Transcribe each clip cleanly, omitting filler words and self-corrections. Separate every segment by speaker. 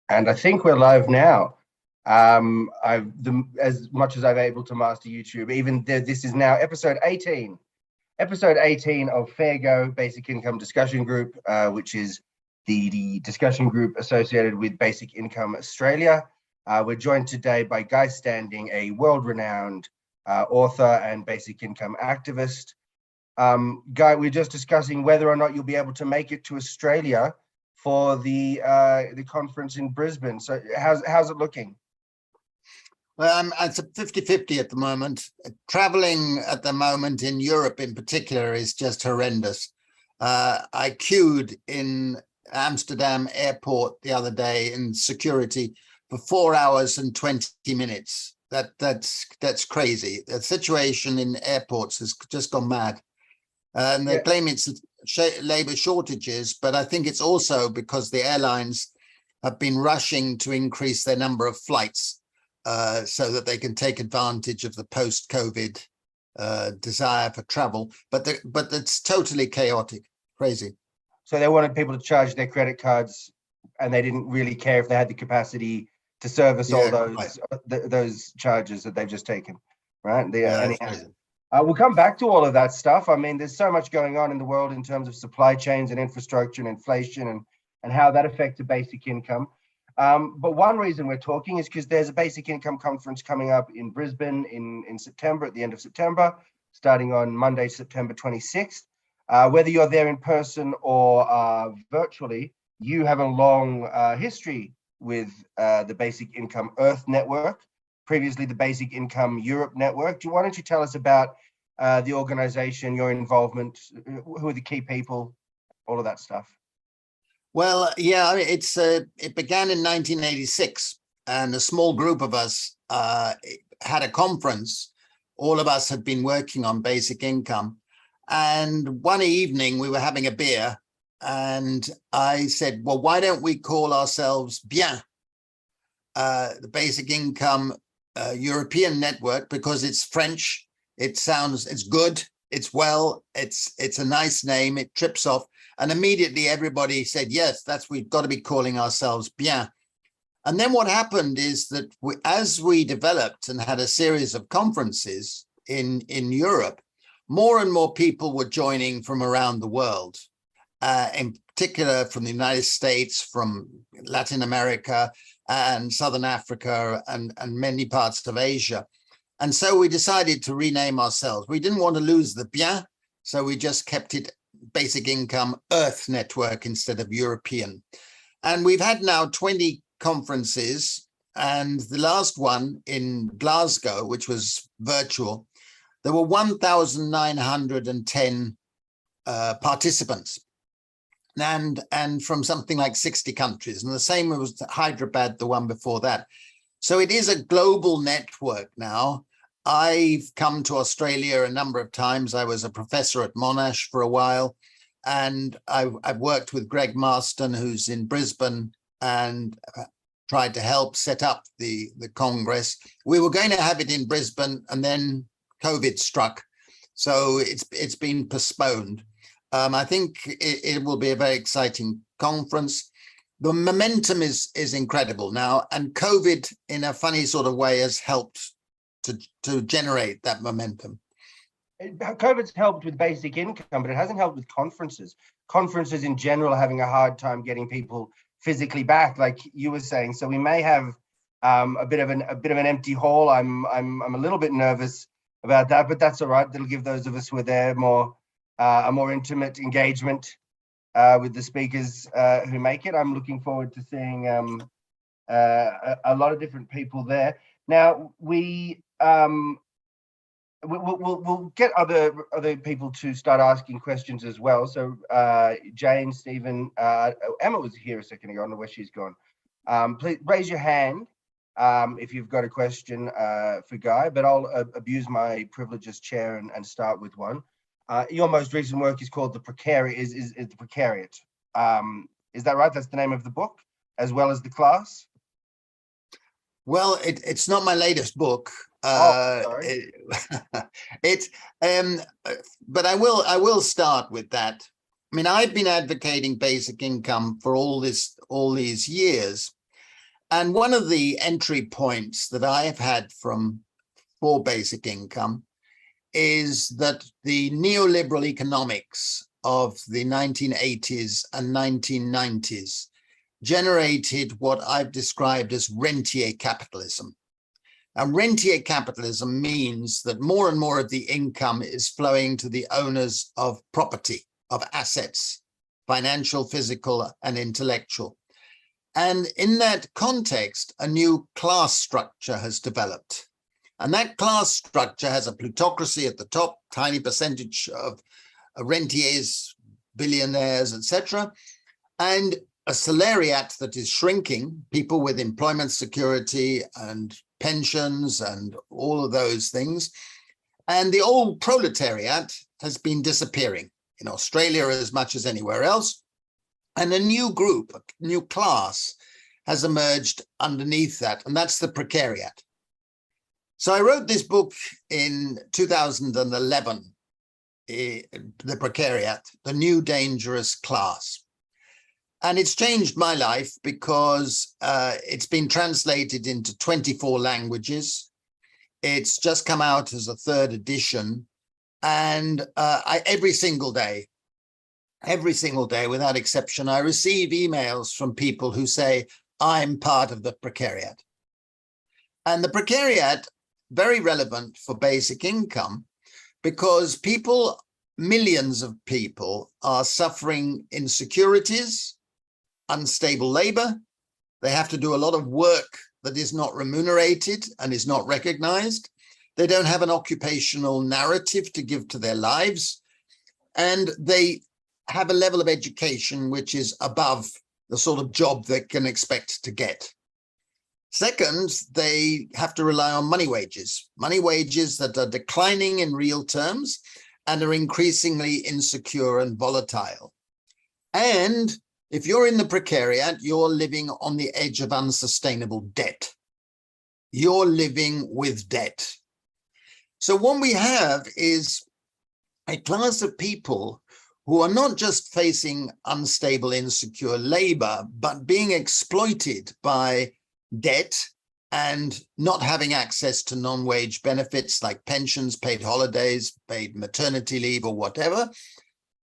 Speaker 1: And I think we're live now. As much as I've able to master YouTube, this is now episode 18. Episode 18 of Fair Go Basic Income Discussion Group, which is the discussion group associated with Basic Income Australia. We're joined today by Guy Standing, a world-renowned author and basic income activist. Guy, we're just discussing whether or not you'll be able to make it to Australia for the conference in Brisbane. So how's it looking?
Speaker 2: Well, it's a 50-50 at the moment. Traveling at the moment in Europe in particular is just horrendous. I queued in Amsterdam airport the other day in security for 4 hours and 20 minutes. That's crazy. The situation in airports has just gone mad. And they claim it's labor shortages, but I think it's also because the airlines have been rushing to increase their number of flights so that they can take advantage of the post-COVID desire for travel. But it's totally chaotic, crazy.
Speaker 1: So they wanted people to charge their credit cards, and they didn't really care if they had the capacity to service all those charges that they've just taken, right? We'll come back to all of that stuff. I mean, there's so much going on in the world in terms of supply chains and infrastructure and inflation and how that affects a basic income. But one reason we're talking is because there's a basic income conference coming up in Brisbane in September, at the end of September, starting on Monday, September 26th. Whether you're there in person or virtually, you have a long history with the Basic Income Earth Network, previously the Basic Income Europe Network. Why don't you tell us about the organization, your involvement, who are the key people, all of that stuff?
Speaker 2: Well, yeah, it began in 1986, and a small group of us had a conference. All of us had been working on basic income. And one evening we were having a beer, and I said, well, why don't we call ourselves Bien, the Basic Income European Network, because it's French, it's good, it's a nice name, it trips off. And immediately everybody said, yes, we've got to be calling ourselves Bien. And then what happened is that as we developed and had a series of conferences in Europe, more and more people were joining from around the world, in particular from the United States, from Latin America and Southern Africa and many parts of Asia. And so we decided to rename ourselves. We didn't want to lose the Bien, so we just kept it Basic Income Earth Network instead of European. And we've had now 20 conferences, and the last one in Glasgow, which was virtual, there were 1,910 participants, and from something like 60 countries. And the same was Hyderabad, the one before that. So it is a global network now. I've come to Australia a number of times. I was a professor at Monash for a while, and I've worked with Greg Marston, who's in Brisbane, and tried to help set up the Congress. We were going to have it in Brisbane, and then COVID struck, so it's been postponed. I think it will be a very exciting conference. The momentum is incredible now, and COVID, in a funny sort of way, has helped to generate that momentum.
Speaker 1: COVID's helped with basic income, but it hasn't helped with conferences. Conferences in general are having a hard time getting people physically back, like you were saying. So we may have a bit of an empty hall. I'm a little bit nervous about that, but that's all right. That'll give those of us who are there a more intimate engagement with the speakers who make it. I'm looking forward to seeing a lot of different people there. Now we'll get other people to start asking questions as well. So Jane, Stephen, Emma was here a second ago. I don't know where she's gone. Please raise your hand if you've got a question for Guy, but I'll abuse my privilege as chair and start with one. Your most recent work is called The Precariat. Is The Precariat. Is that right? That's the name of the book, as well as the class?
Speaker 2: Well, it's not my latest book.
Speaker 1: Sorry.
Speaker 2: But I will start with that. I mean, I've been advocating basic income for all these years, And one of the entry points that I have had for basic income is that the neoliberal economics of the 1980s and 1990s generated what I've described as rentier capitalism. And rentier capitalism means that more and more of the income is flowing to the owners of property, of assets, financial, physical, and intellectual. And in that context, a new class structure has developed. And that class structure has a plutocracy at the top, tiny percentage of rentiers, billionaires, etc., and a salariat that is shrinking, people with employment security and pensions and all of those things. And the old proletariat has been disappearing in Australia as much as anywhere else. And a new group, a new class has emerged underneath that, and that's the precariat. So I wrote this book in 2011, The Precariat, The New Dangerous Class. And it's changed my life because it's been translated into 24 languages. It's just come out as a third edition. And every single day, without exception, I receive emails from people who say, I'm part of the precariat. And the precariat, very relevant for basic income, because people, millions of people, are suffering insecurities, unstable labor. They have to do a lot of work that is not remunerated and is not recognized. They don't have an occupational narrative to give to their lives. And they have a level of education which is above the sort of job they can expect to get. Second, they have to rely on money wages that are declining in real terms and are increasingly insecure and volatile. And if you're in the precariat, you're living on the edge of unsustainable debt. You're living with debt. So what we have is a class of people who are not just facing unstable, insecure labor, but being exploited by debt and not having access to non-wage benefits like pensions, paid holidays, paid maternity leave or whatever.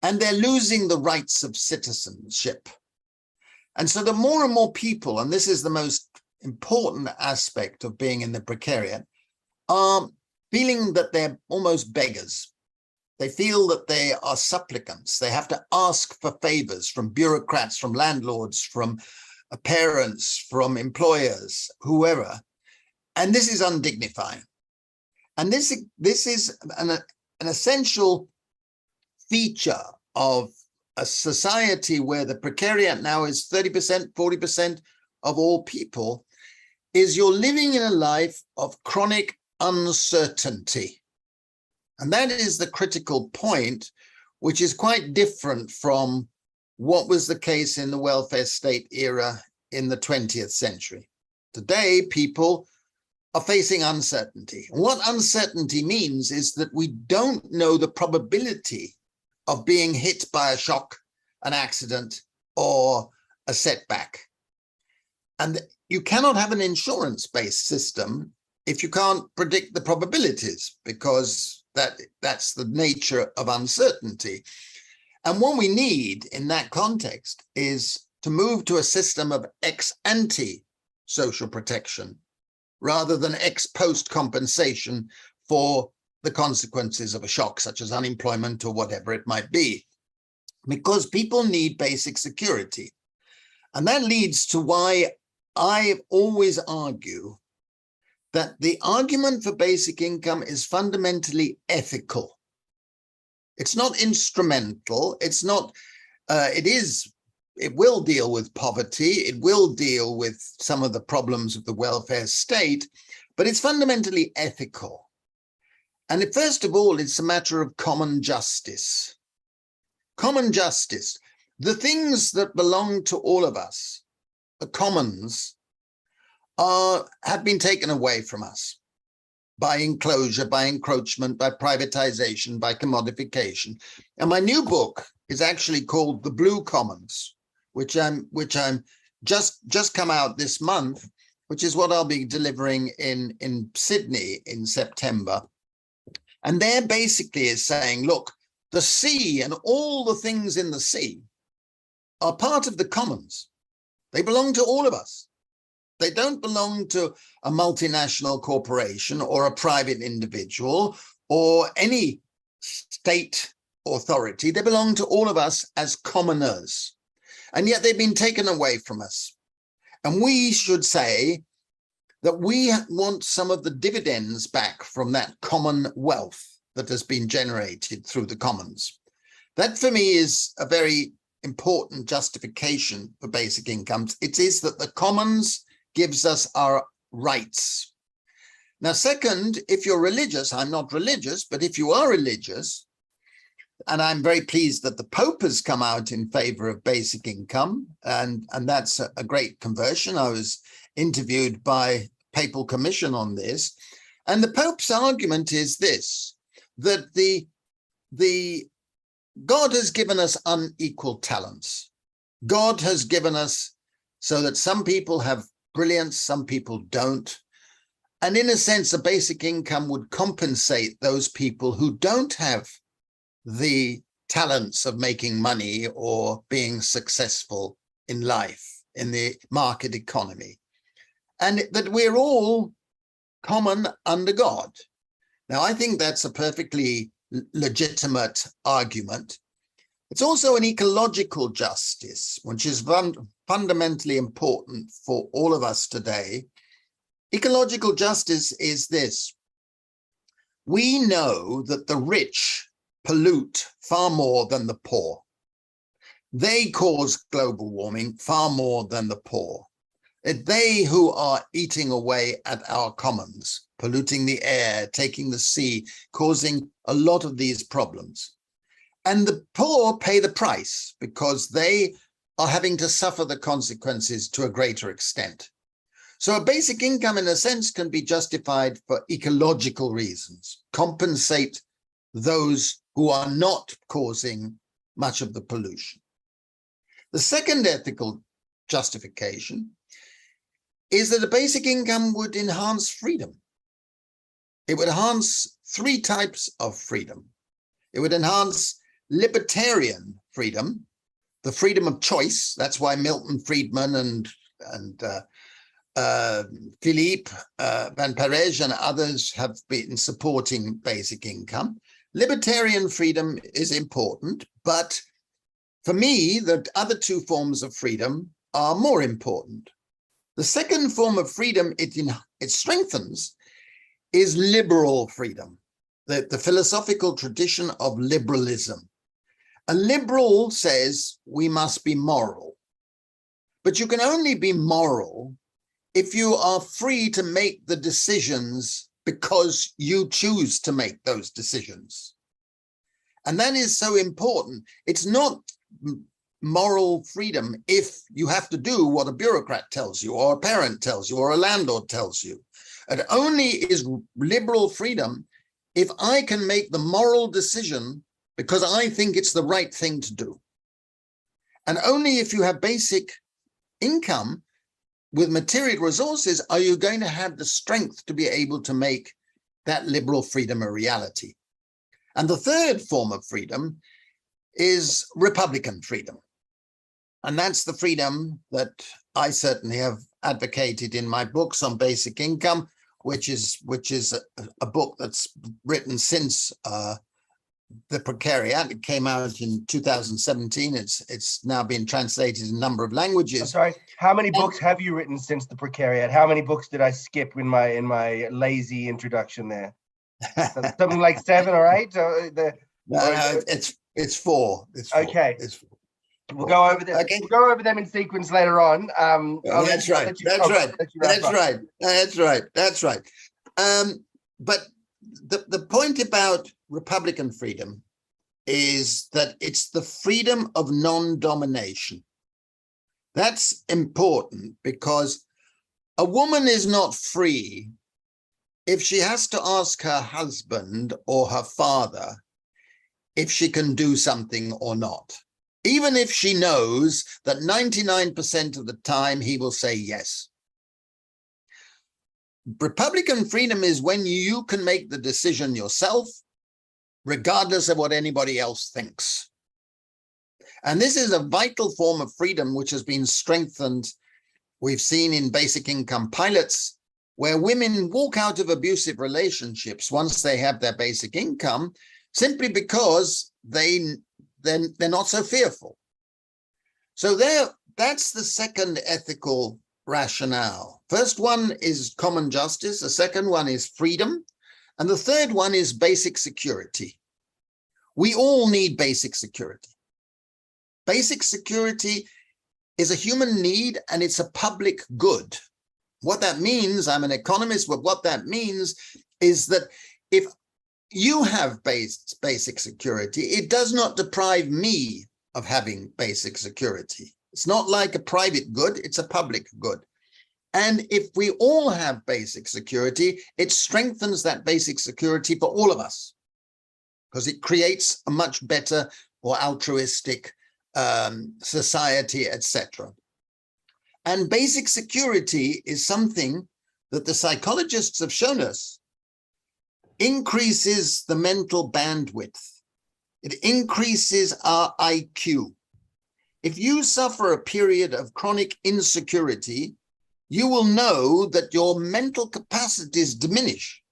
Speaker 2: And they're losing the rights of citizenship. And so the more and more people, and this is the most important aspect of being in the precariat, are feeling that they're almost beggars. They feel that they are supplicants. They have to ask for favors from bureaucrats, from landlords, from parents, from employers, whoever. And this is undignifying. And this is an essential feature of a society where the precariat now is 30%, 40% of all people, is you're living in a life of chronic uncertainty. And that is the critical point, which is quite different from what was the case in the welfare state era in the 20th century. Today, people are facing uncertainty. And what uncertainty means is that we don't know the probability of being hit by a shock, an accident, or a setback. And you cannot have an insurance-based system if you can't predict the probabilities, because that's the nature of uncertainty. And what we need in that context is to move to a system of ex ante social protection rather than ex post compensation for the consequences of a shock, such as unemployment or whatever it might be, because people need basic security. And that leads to why I always argue that the argument for basic income is fundamentally ethical. It's not instrumental. It's not, it will deal with poverty. It will deal with some of the problems of the welfare state, but it's fundamentally ethical. And first of all, it's a matter of common justice. Common justice. The things that belong to all of us, the commons, have been taken away from us by enclosure, by encroachment, by privatization, by commodification. And my new book is actually called The Blue Commons, which I'm just come out this month, which is what I'll be delivering in Sydney in September. And there basically is saying, look, the sea and all the things in the sea are part of the commons. They belong to all of us. They don't belong to a multinational corporation or a private individual or any state authority. They belong to all of us as commoners. And yet they've been taken away from us. And we should say that we want some of the dividends back from that common wealth that has been generated through the commons. That for me is a very important justification for basic incomes. It is that the commons gives us our rights. Now, second, if you're religious, I'm not religious, but if you are religious, and I'm very pleased that the Pope has come out in favor of basic income, and that's a great conversion. I was interviewed by Papal Commission on this, and the Pope's argument is this, that the God has given us unequal talents. God has given us so that some people have brilliance, some people don't. And in a sense, a basic income would compensate those people who don't have the talents of making money or being successful in life, in the market economy. And that we're all common under God. Now, I think that's a perfectly legitimate argument. It's also an ecological justice, which is fundamentally important for all of us today. Ecological justice is this. We know that the rich pollute far more than the poor. They cause global warming far more than the poor. It's they who are eating away at our commons, polluting the air, taking the sea, causing a lot of these problems. And the poor pay the price because they are having to suffer the consequences to a greater extent. So a basic income, in a sense, can be justified for ecological reasons, compensate those who are not causing much of the pollution. The second ethical justification is that a basic income would enhance freedom. It would enhance three types of freedom. It would enhance libertarian freedom, the freedom of choice. That's why Milton Friedman and Philippe Van Parijs and others have been supporting basic income. Libertarian freedom is important, but for me, the other two forms of freedom are more important. The second form of freedom it strengthens is liberal freedom, the philosophical tradition of liberalism. A liberal says we must be moral, but you can only be moral if you are free to make the decisions because you choose to make those decisions. And that is so important. It's not moral freedom if you have to do what a bureaucrat tells you, or a parent tells you, or a landlord tells you. It only is liberal freedom if I can make the moral decision because I think it's the right thing to do. And only if you have basic income with material resources are you going to have the strength to be able to make that liberal freedom a reality. And the third form of freedom is Republican freedom. And that's the freedom that I certainly have advocated in my books on basic income, which is a book that's written since the Precariat. It came out in 2017. It's now been translated in a number of languages.
Speaker 1: I'm sorry, how many books have you written since the Precariat? How many books did I skip in my lazy introduction there? Something like 7 or 8?
Speaker 2: No, it's 4. It's 4.
Speaker 1: Okay.
Speaker 2: It's 4.
Speaker 1: We'll go over them. Okay. We'll go over them in sequence later on.
Speaker 2: That's right. But the point about Republican freedom is that it's the freedom of non-domination. That's important because a woman is not free if she has to ask her husband or her father if she can do something or not. even if she knows that 99% of the time he will say yes. Republican freedom is when you can make the decision yourself, regardless of what anybody else thinks. And this is a vital form of freedom which has been strengthened. We've seen in basic income pilots where women walk out of abusive relationships once they have their basic income, simply because they're not so fearful. So that's the second ethical rationale. First one is common justice, the second one is freedom, and the third one is basic security. We all need basic security. Basic security is a human need and it's a public good. What that means, I'm an economist, but what that means is that if you have basic security, it does not deprive me of having basic security. It's not like a private good, it's a public good. And if we all have basic security, it strengthens that basic security for all of us, because it creates a much better, more altruistic society, etc. And basic security is something that the psychologists have shown us increases the mental bandwidth. It increases our IQ. If you suffer a period of chronic insecurity, you will know that your mental capacities diminish.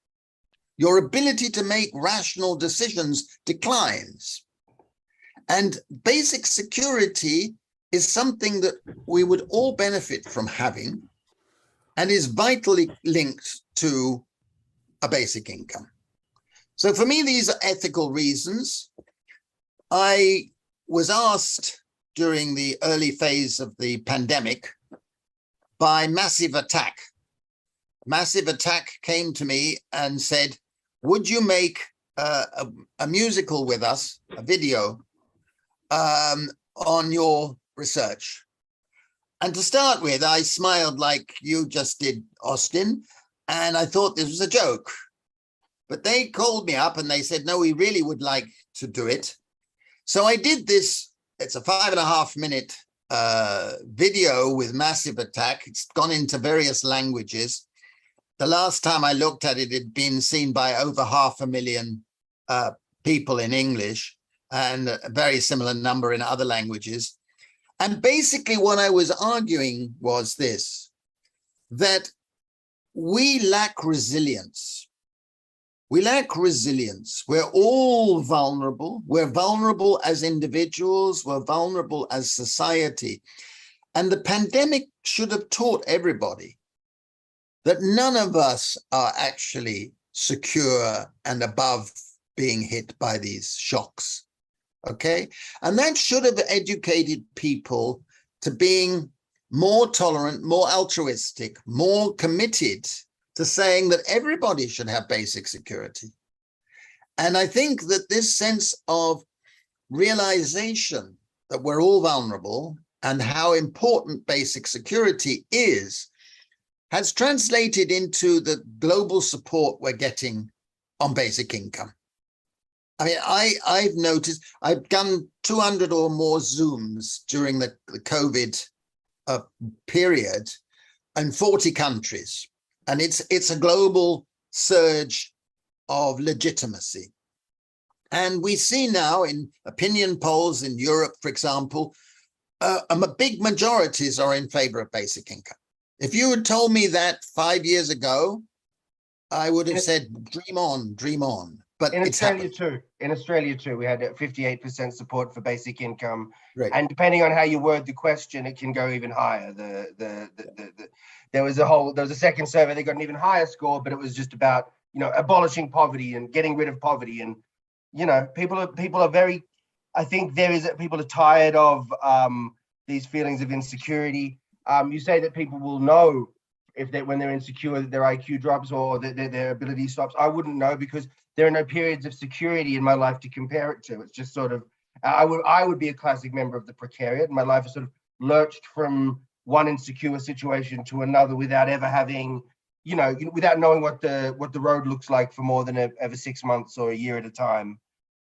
Speaker 2: Your ability to make rational decisions declines. And basic security is something that we would all benefit from having and is vitally linked to a basic income. So for me, these are ethical reasons. I was asked during the early phase of the pandemic by Massive Attack. Massive Attack came to me and said, would you make a musical with us, a video, on your research? And to start with, I smiled like you just did, Austin, and I thought this was a joke. But they called me up and they said, no, we really would like to do it. So I did this. It's a 5.5-minute video with Massive Attack. It's gone into various languages. The last time I looked at it, it'd been seen by over 500,000 people in English, and a very similar number in other languages. And basically what I was arguing was this, that we lack resilience. We lack resilience. We're all vulnerable. We're vulnerable as individuals. We're vulnerable as society. And the pandemic should have taught everybody that none of us are actually secure and above being hit by these shocks. Okay, and that should have educated people to being more tolerant, more altruistic, more committed to saying that everybody should have basic security. And I think that this sense of realization that we're all vulnerable and how important basic security is has translated into the global support we're getting on basic income. I mean, I've noticed, I've done 200 or more Zooms during the COVID period in 40 countries. And it's a global surge of legitimacy. And we see now in opinion polls in Europe, for example, big majorities are in favor of basic income. If you had told me that 5 years ago, I would have said, dream on, dream on. But
Speaker 1: in Australia too, we had 58% support for basic income,
Speaker 2: right.
Speaker 1: And depending on how you word the question, it can go even higher. There was a second survey that got an even higher score, but it was just about abolishing poverty and getting rid of poverty, and people are very. I think people are tired of these feelings of insecurity. You say that people will know when they're insecure that their IQ drops or that their ability stops. I wouldn't know because there are no periods of security in my life to compare it to. It's just sort of, I would be a classic member of the precariat. My life has sort of lurched from one insecure situation to another without ever having, without knowing what the road looks like for more than ever 6 months or a year at a time.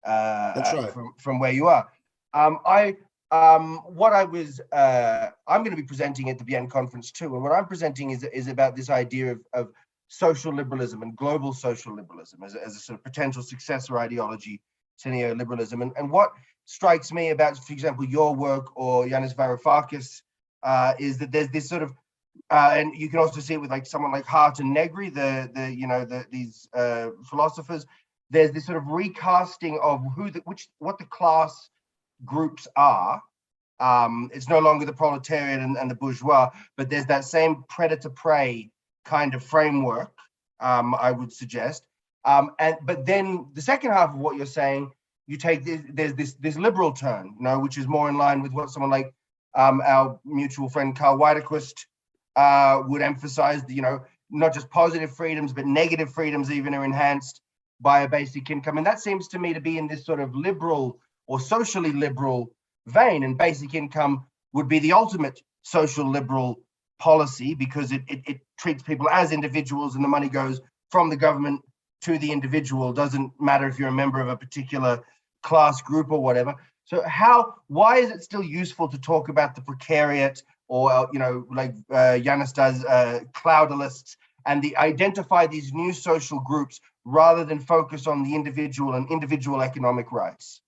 Speaker 2: That's right.
Speaker 1: From where you are. I what I'm going to be presenting at the Vienna conference too, and what I'm presenting is about this idea of social liberalism and global social liberalism as a sort of potential successor ideology to neoliberalism. And what strikes me about, for example, your work or Yanis Varoufakis is that there's this sort of, and you can also see it with like someone like Hart and Negri, these philosophers. There's this sort of recasting of what the class groups are. It's no longer the proletariat and the bourgeois, but there's that same predator-prey kind of framework, I would suggest. But then the second half of what you're saying, you take there's this liberal turn, which is more in line with what someone like our mutual friend Karl Widerquist would emphasize. Not just positive freedoms, but negative freedoms even are enhanced by a basic income. And that seems to me to be in this sort of liberal or socially liberal vein. And basic income would be the ultimate social liberal policy because it treats people as individuals and the money goes from the government to the individual. Doesn't matter if you're a member of a particular class group or whatever. So why is it still useful to talk about the precariat or, like Yanis does, cloudalists, and identify these new social groups rather than focus on the individual and individual economic rights?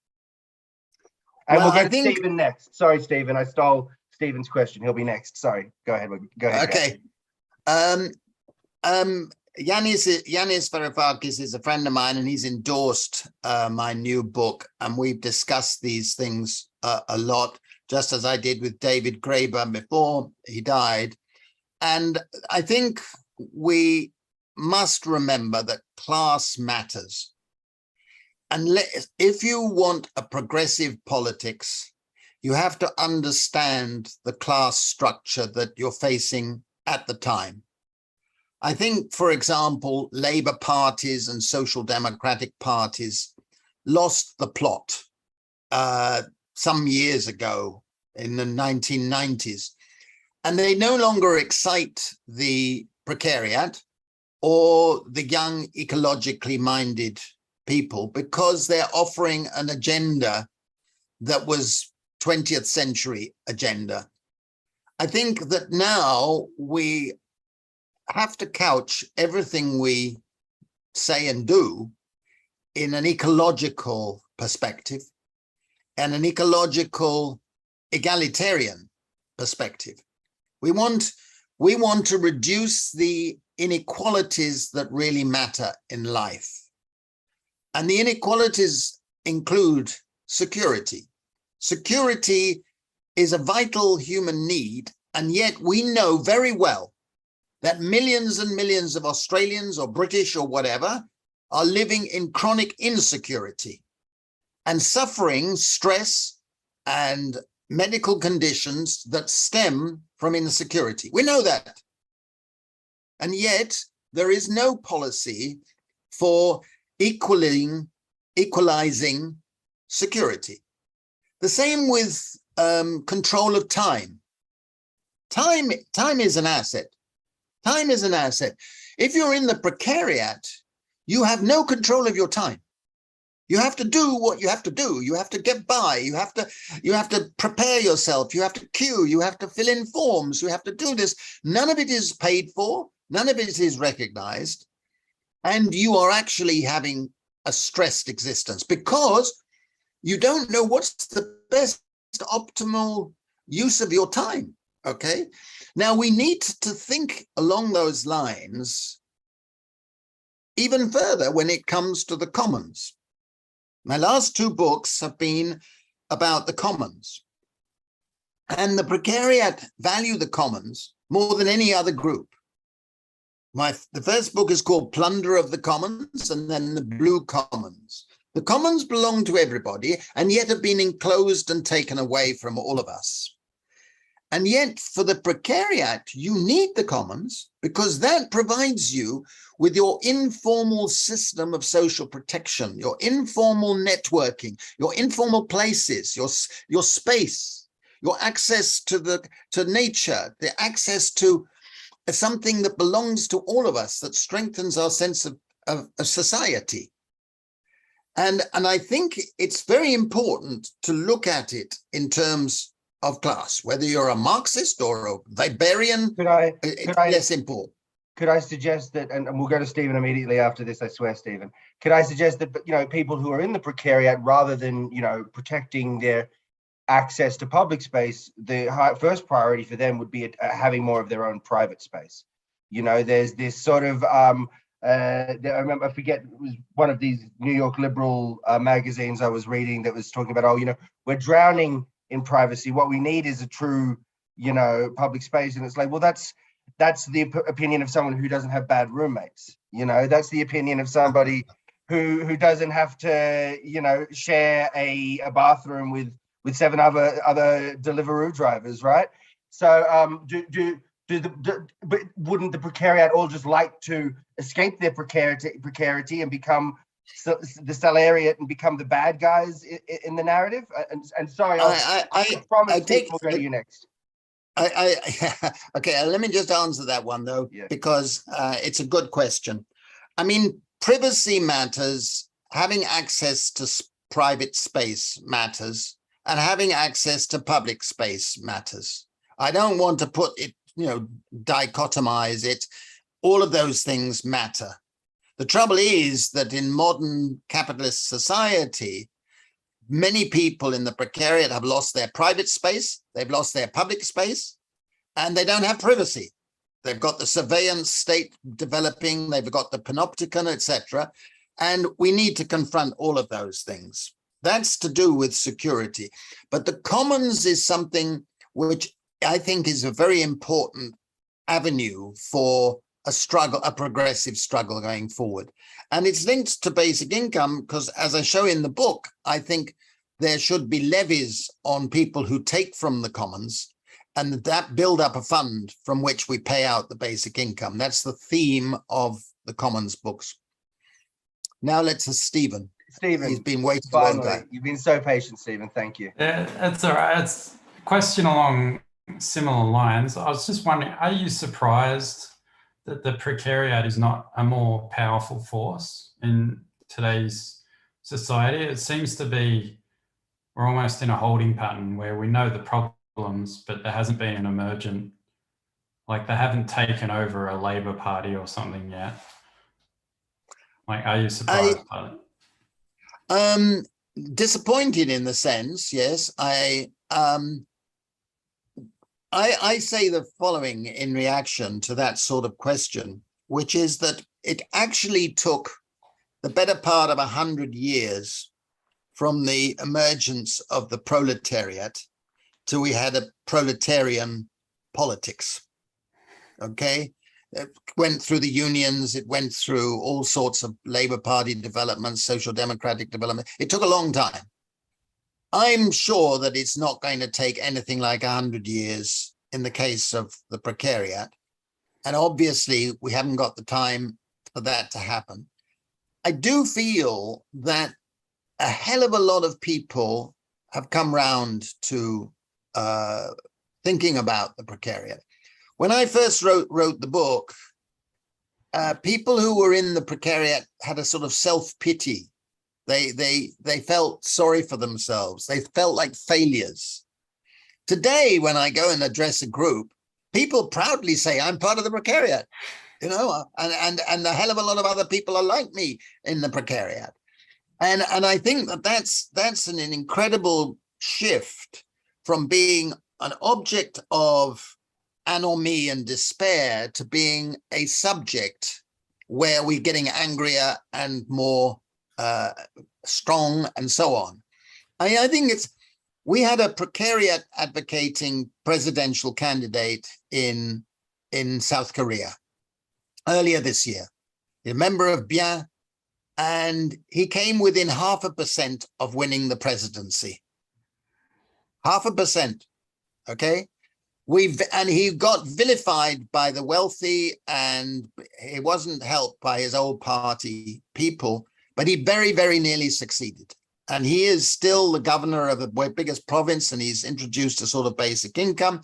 Speaker 1: And we'll get Stephen next. Sorry, Stephen, I stole Stephen's question. He'll be next. Sorry, go ahead.
Speaker 2: Okay. Yanis Varoufakis is a friend of mine, and he's endorsed my new book, and we've discussed these things a lot, just as I did with David Graeber before he died. And I think we must remember that class matters. And if you want a progressive politics, you have to understand the class structure that you're facing at the time. I think, for example, Labour parties and social democratic parties lost the plot some years ago in the 1990s, and they no longer excite the precariat or the young ecologically minded people because they're offering an agenda that was 20th century agenda. I think that now we have to couch everything we say and do in an ecological perspective and an ecological egalitarian perspective. We want to reduce the inequalities that really matter in life. And the inequalities include security. Security is a vital human need, and yet we know very well that millions and millions of Australians or British or whatever are living in chronic insecurity and suffering stress and medical conditions that stem from insecurity. We know that. And yet there is no policy for equalizing security. The same with control of time. Time is an asset. Time is an asset. If you're in the precariat, you have no control of your time. You have to do what you have to do. You have to get by. You have to prepare yourself. You have to queue. You have to fill in forms. You have to do this. None of it is paid for. None of it is recognized. And you are actually having a stressed existence because you don't know what's the best optimal use of your time. Okay. Now we need to think along those lines even further when it comes to the commons. My last two books have been about the commons, and the precariat value the commons more than any other group. The first book is called Plunder of the Commons, and then the Blue Commons. The commons belong to everybody and yet have been enclosed and taken away from all of us. And yet for the precariat, you need the commons because that provides you with your informal system of social protection, your informal networking, your informal places, your space, your access to nature, the access to something that belongs to all of us, that strengthens our sense of society. And I think it's very important to look at it in terms of class, whether you're a Marxist or a Weberian, it's less important.
Speaker 1: Could I suggest that, and we'll go to Stephen immediately after this, I swear, Stephen, could I suggest that, people who are in the precariat, rather than, protecting their access to public space, the first priority for them would be having more of their own private space. There's this sort of, I remember, I forget, it was one of these New York liberal magazines I was reading that was talking about, we're drowning in privacy. What we need is a true, public space. And it's like, well, that's the opinion of someone who doesn't have bad roommates. That's the opinion of somebody who doesn't have to, share a bathroom with 7 other Deliveroo drivers, right? So but wouldn't the precariat all just like to escape their precarity and become the salariat and become the bad guys in the narrative? And sorry, I promise we'll go to you next.
Speaker 2: Okay, let me just answer that one though, because it's a good question. I mean, privacy matters, having access to private space matters, and having access to public space matters. I don't want to put it, dichotomize it. All of those things matter. The trouble is that in modern capitalist society, many people in the precariat have lost their private space, they've lost their public space, and they don't have privacy. They've got the surveillance state developing, they've got the panopticon, etc. And we need to confront all of those things. That's to do with security. But the commons is something which I think is a very important avenue for a struggle, a progressive struggle going forward. And it's linked to basic income because, as I show in the book, I think there should be levies on people who take from the commons, and that build up a fund from which we pay out the basic income. That's the theme of the commons books. Now let's Stephen.
Speaker 1: Stephen,
Speaker 2: he's been waiting
Speaker 1: finally,
Speaker 2: a long time.
Speaker 1: You've been so patient, Stephen. Thank you.
Speaker 3: Yeah, that's all right. It's a question along similar lines. I was just wondering, are you surprised that the precariat is not a more powerful force in today's society? It seems to be we're almost in a holding pattern where we know the problems, but there hasn't been an emergent, like they haven't taken over a Labor Party or something yet. Like, are you surprised by it?
Speaker 2: Disappointed in the sense, yes. I say the following in reaction to that sort of question, which is that it actually took the better part of 100 years from the emergence of the proletariat till we had a proletarian politics. Okay, it went through the unions, it went through all sorts of Labour Party developments, social democratic development. It took a long time. I'm sure that it's not going to take anything like 100 years in the case of the precariat. And obviously, we haven't got the time for that to happen. I do feel that a hell of a lot of people have come round to thinking about the precariat. When I first wrote the book, people who were in the precariat had a sort of self-pity. They felt sorry for themselves. They felt like failures. Today, when I go and address a group, people proudly say, I'm part of the precariat, and a hell of a lot of other people are like me in the precariat. And I think that's an incredible shift from being an object of anomie and despair to being a subject where we're getting angrier and more strong and so on. I think we had a precariat advocating presidential candidate in South Korea earlier this year, a member of Bien, and he came within 0.5% of winning the presidency. 0.5%, okay? And he got vilified by the wealthy, and he wasn't helped by his old party people, but he very, very nearly succeeded. And he is still the governor of the biggest province, and he's introduced a sort of basic income,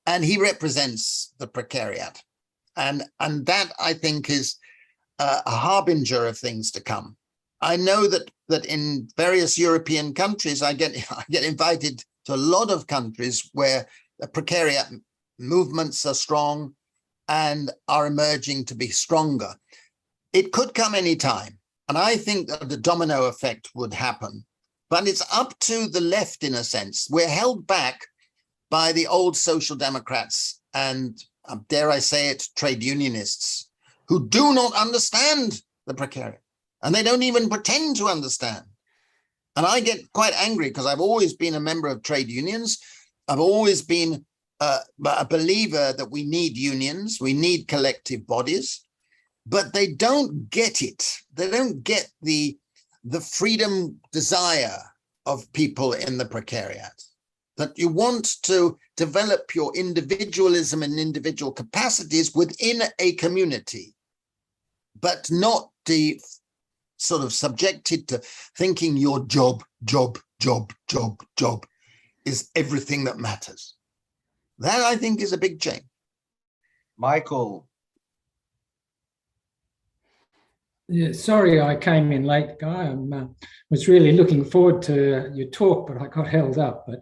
Speaker 2: and he represents the precariat. And that, I think, is a harbinger of things to come. I know that in various European countries, I get invited to a lot of countries where the precariat movements are strong and are emerging to be stronger. It could come any time, and I think that the domino effect would happen. But it's up to the left, in a sense. We're held back by the old social democrats and, dare I say it, trade unionists, who do not understand the precariat, and they don't even pretend to understand. And I get quite angry because I've always been a member of trade unions. I've always been a believer that we need unions, we need collective bodies, but they don't get it. They don't get the freedom desire of people in the precariat, that you want to develop your individualism and individual capacities within a community, but not the sort of subjected to thinking your job is everything that matters. That, I think, is a big change.
Speaker 1: Michael.
Speaker 4: Yeah, sorry I came in late, Guy. I was really looking forward to your talk, but I got held up. But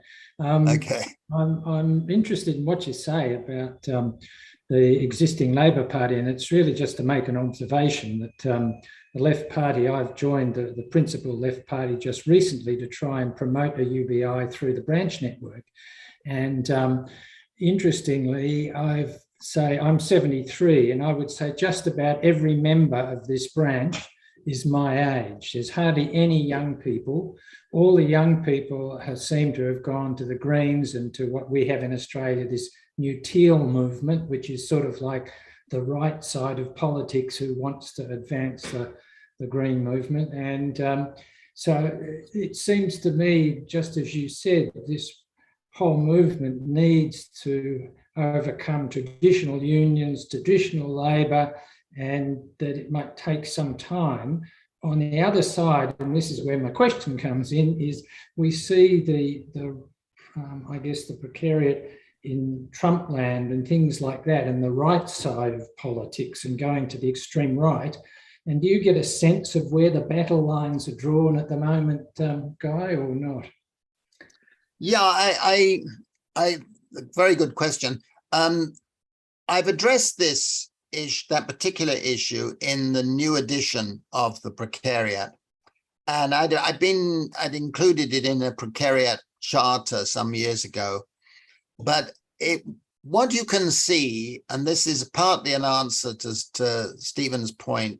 Speaker 2: okay,
Speaker 4: I'm interested in what you say about the existing Labor Party, and it's really just to make an observation that the Left Party, I've joined the principal Left Party just recently to try and promote a UBI through the branch network. And interestingly, I'm 73, and I would say just about every member of this branch is my age. There's hardly any young people. All the young people seem to have gone to the Greens and to what we have in Australia, this New Teal movement, which is sort of like the right side of politics who wants to advance the Green movement. And so it seems to me, just as you said, this whole movement needs to overcome traditional unions, traditional labour, and that it might take some time. On the other side, and this is where my question comes in, is we see the precariat in Trump land and things like that, and the right side of politics and going to the extreme right. And do you get a sense of where the battle lines are drawn at the moment, Guy, or not?
Speaker 2: Yeah, I very good question. I've addressed that particular issue in the new edition of the Precariat, and I'd included it in a Precariat charter some years ago. But what you can see, and this is partly an answer to Stephen's point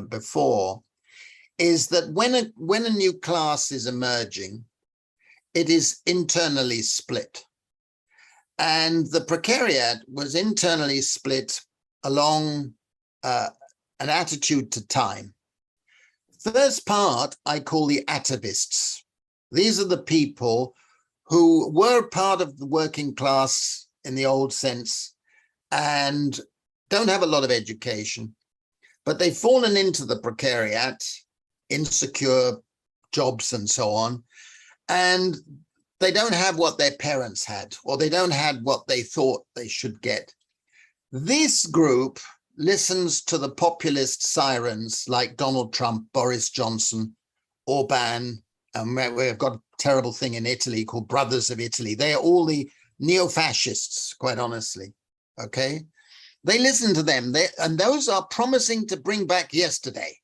Speaker 2: before, is that when a new class is emerging, it is internally split. And the Precariat was internally split along an attitude to time. First part, I call the atavists. These are the people who were part of the working class in the old sense and don't have a lot of education, but they've fallen into the Precariat, insecure jobs and so on, and they don't have what their parents had, or they don't have what they thought they should get. This group listens to the populist sirens like Donald Trump, Boris Johnson, Orban, and we've got a terrible thing in Italy called Brothers of Italy. They are all the neo-fascists, quite honestly, okay? They listen to them, and those are promising to bring back yesterday.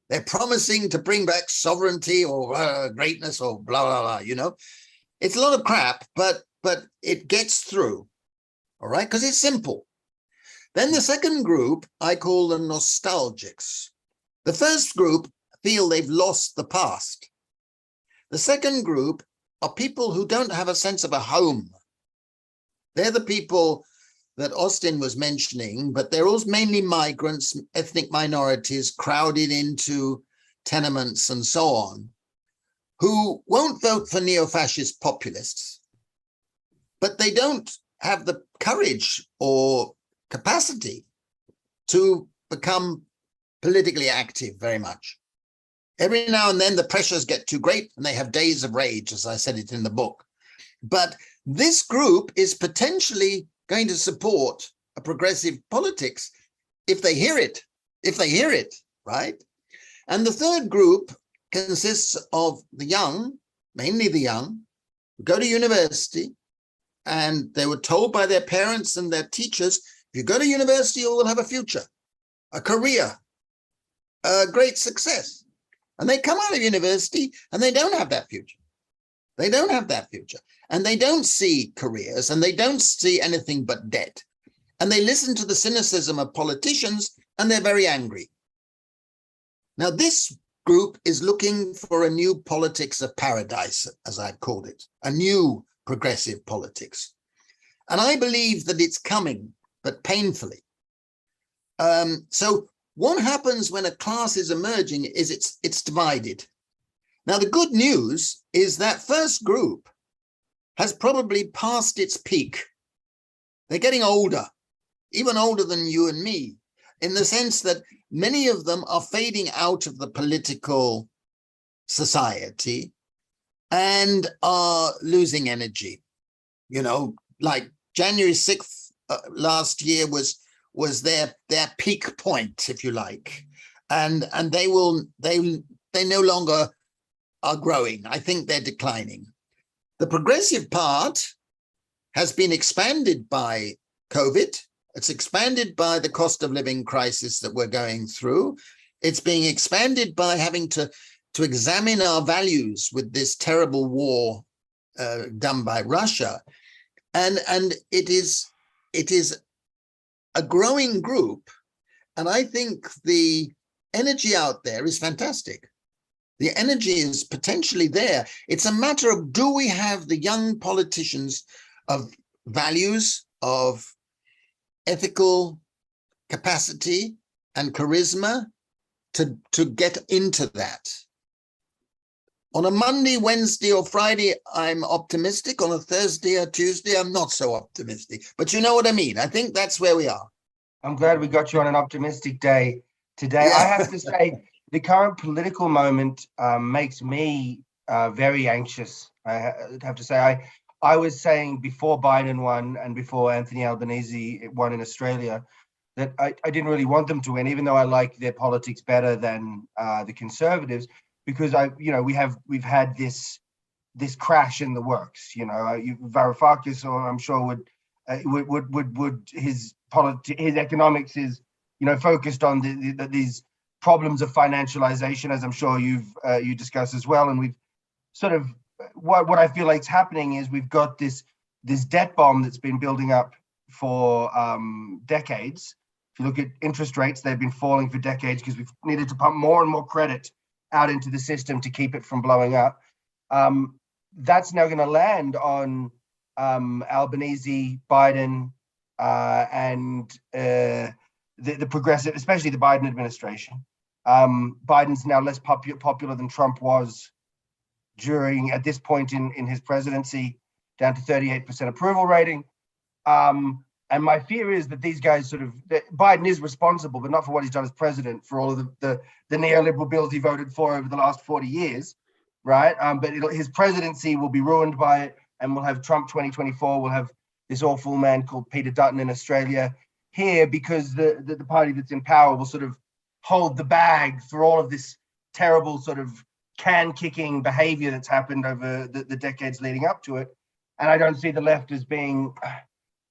Speaker 2: They're promising to bring back sovereignty or greatness or blah, blah, blah, you know? It's a lot of crap, but it gets through, all right? Because it's simple. Then the second group, I call the nostalgics. The first group feel they've lost the past. The second group are people who don't have a sense of a home. They're the people that Austin was mentioning, but they're all mainly migrants, ethnic minorities crowded into tenements and so on, who won't vote for neo-fascist populists, but they don't have the courage or capacity to become politically active very much. Every now and then the pressures get too great and they have days of rage, as I said it in the book. But this group is potentially going to support a progressive politics if they hear it, right? And the third group consists of the young, mainly the young, who go to university, and they were told by their parents and their teachers, if you go to university, you will have a future, a career, a great success. And they come out of university and they don't have that future. They don't have that future. And they don't see careers, and they don't see anything but debt. And they listen to the cynicism of politicians, and they're very angry. Now, this group is looking for a new politics of paradise, as I've called it, a new progressive politics. And I believe that it's coming, but painfully. So what happens when a class is emerging is it's divided. Now, the good news is that first group has probably passed its peak. They're getting older, even older than you and me, in the sense that many of them are fading out of the political society and are losing energy. You know, like January 6th last year was their peak point, if you like, and they no longer are growing. I think they're declining. The progressive part has been expanded by COVID. It's expanded by the cost of living crisis that we're going through. It's being expanded by having to examine our values with this terrible war done by Russia. And it is a growing group. And I think the energy out there is fantastic. The energy is potentially there. It's a matter of, do we have the young politicians of values, of ethical capacity and charisma to get into that? On a Monday, Wednesday, or Friday, I'm optimistic. On a Thursday or Tuesday, I'm not so optimistic. But you know what I mean? I think that's where we are.
Speaker 1: I'm glad we got you on an optimistic day today.
Speaker 2: Yeah.
Speaker 1: I have to say, the current political moment makes me very anxious. I have to say, I was saying before Biden won and before Anthony Albanese won in Australia that I didn't really want them to win, even though I like their politics better than the Conservatives, because we've had this crash in the works. You know, Varoufakis, or I'm sure would his economics is focused on these problems of financialization, as I'm sure you discuss as well. And we've sort of what I feel like is happening is we've got this debt bomb that's been building up for decades. If you look at interest rates, they've been falling for decades because we've needed to pump more and more credit out into the system to keep it from blowing up. That's now going to land on Albanese, Biden, and the progressive, especially the Biden administration. Biden's now less popular than Trump was at this point in his presidency, down to 38% approval rating. And my fear is that these guys Biden is responsible, but not for what he's done as president, for all of the neoliberal bills he voted for over the last 40 years, right? But his presidency will be ruined by it, and we'll have Trump 2024. We'll have this awful man called Peter Dutton in Australia here, because the party that's in power will sort of hold the bag for all of this terrible sort of can-kicking behavior that's happened over the decades leading up to it. And I don't see the left as being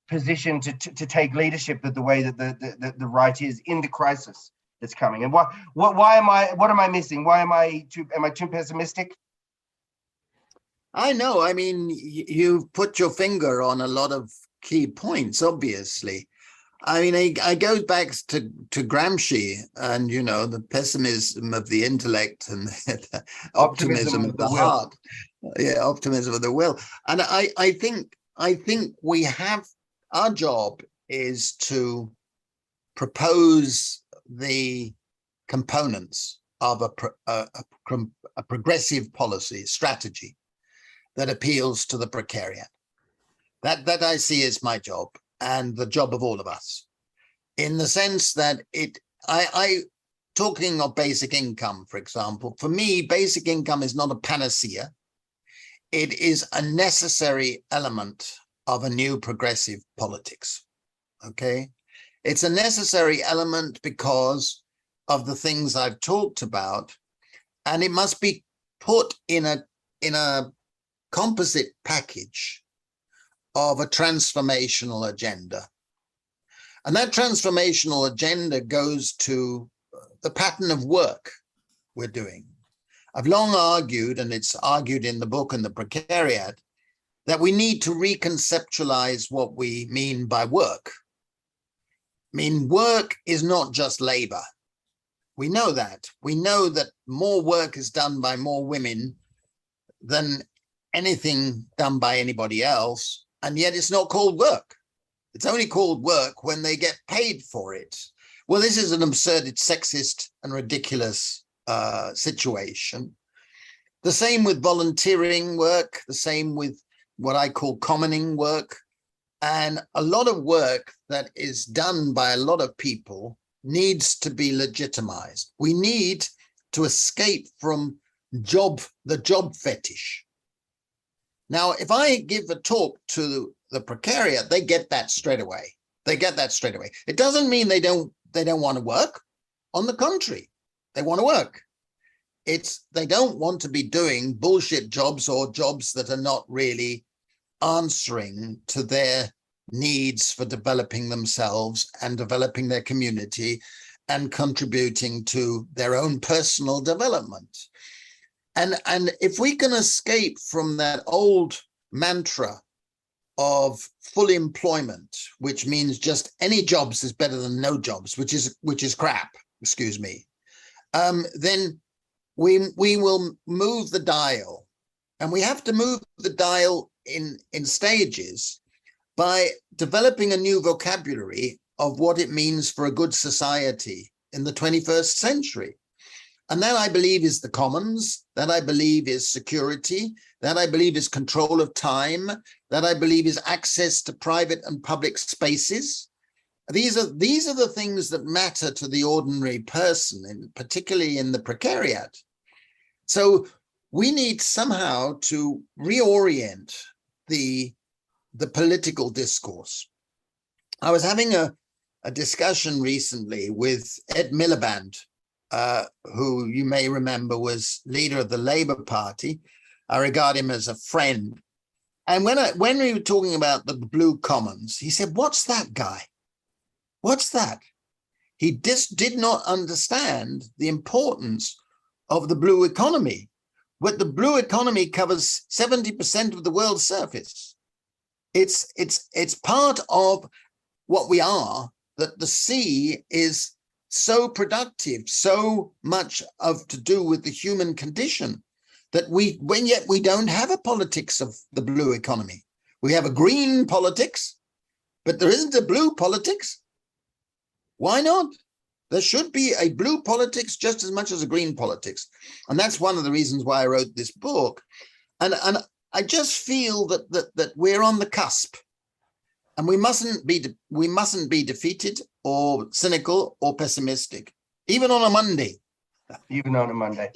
Speaker 1: positioned to take leadership the way that the right is in the crisis that's coming. And what am I missing? Am I too pessimistic?
Speaker 2: I know. I mean, you've put your finger on a lot of key points, obviously. I mean, I go back to Gramsci and, the pessimism of the intellect and the optimism of the heart. Yeah, optimism of the will. And I think we have, our job is to propose the components of a progressive policy strategy that appeals to the precariat. That I see as my job, and the job of all of us, in the sense that talking of basic income, for example, for me, basic income is not a panacea. It is a necessary element of a new progressive politics. Okay, it's a necessary element because of the things I've talked about, and it must be put in a composite package of a transformational agenda. And that transformational agenda goes to the pattern of work we're doing. I've long argued, and it's argued in the book and the Precariat, that we need to reconceptualize what we mean by work. I mean, work is not just labor. We know that. We know that more work is done by more women than anything done by anybody else, and yet it's not called work. It's only called work when they get paid for it. Well, this is an absurd, sexist and ridiculous situation. The same with volunteering work, the same with what I call commoning work. And a lot of work that is done by a lot of people needs to be legitimized. We need to escape from the job fetish. Now, if I give a talk to the Precariat, they get that straight away. They get that straight away. It doesn't mean they don't want to work. On the contrary, they want to work. They don't want to be doing bullshit jobs or jobs that are not really answering to their needs for developing themselves and developing their community and contributing to their own personal development. And if we can escape from that old mantra of full employment, which means just any jobs is better than no jobs, which is crap, excuse me, then we will move the dial. And we have to move the dial in stages by developing a new vocabulary of what it means for a good society in the 21st century. And that, I believe, is the commons, that I believe is security, that I believe is control of time, that I believe is access to private and public spaces. These are the things that matter to the ordinary person, and particularly in the Precariat. So we need somehow to reorient the political discourse. I was having a discussion recently with Ed Miliband, who you may remember was leader of the Labour Party. I regard him as a friend. And when we were talking about the blue commons, he said, "What's that, Guy? What's that?" He just did not understand the importance of the blue economy. But the blue economy covers 70% of the world's surface. It's part of what we are, that the sea is so productive, so much to do with the human condition, that yet we don't have a politics of the blue economy. We have a green politics, but there isn't a blue politics. Why not? There should be a blue politics just as much as a green politics. And that's one of the reasons why I wrote this book. And I just feel that we're on the cusp, and we mustn't be defeated or cynical or pessimistic, even on a Monday.
Speaker 1: Even on a Monday.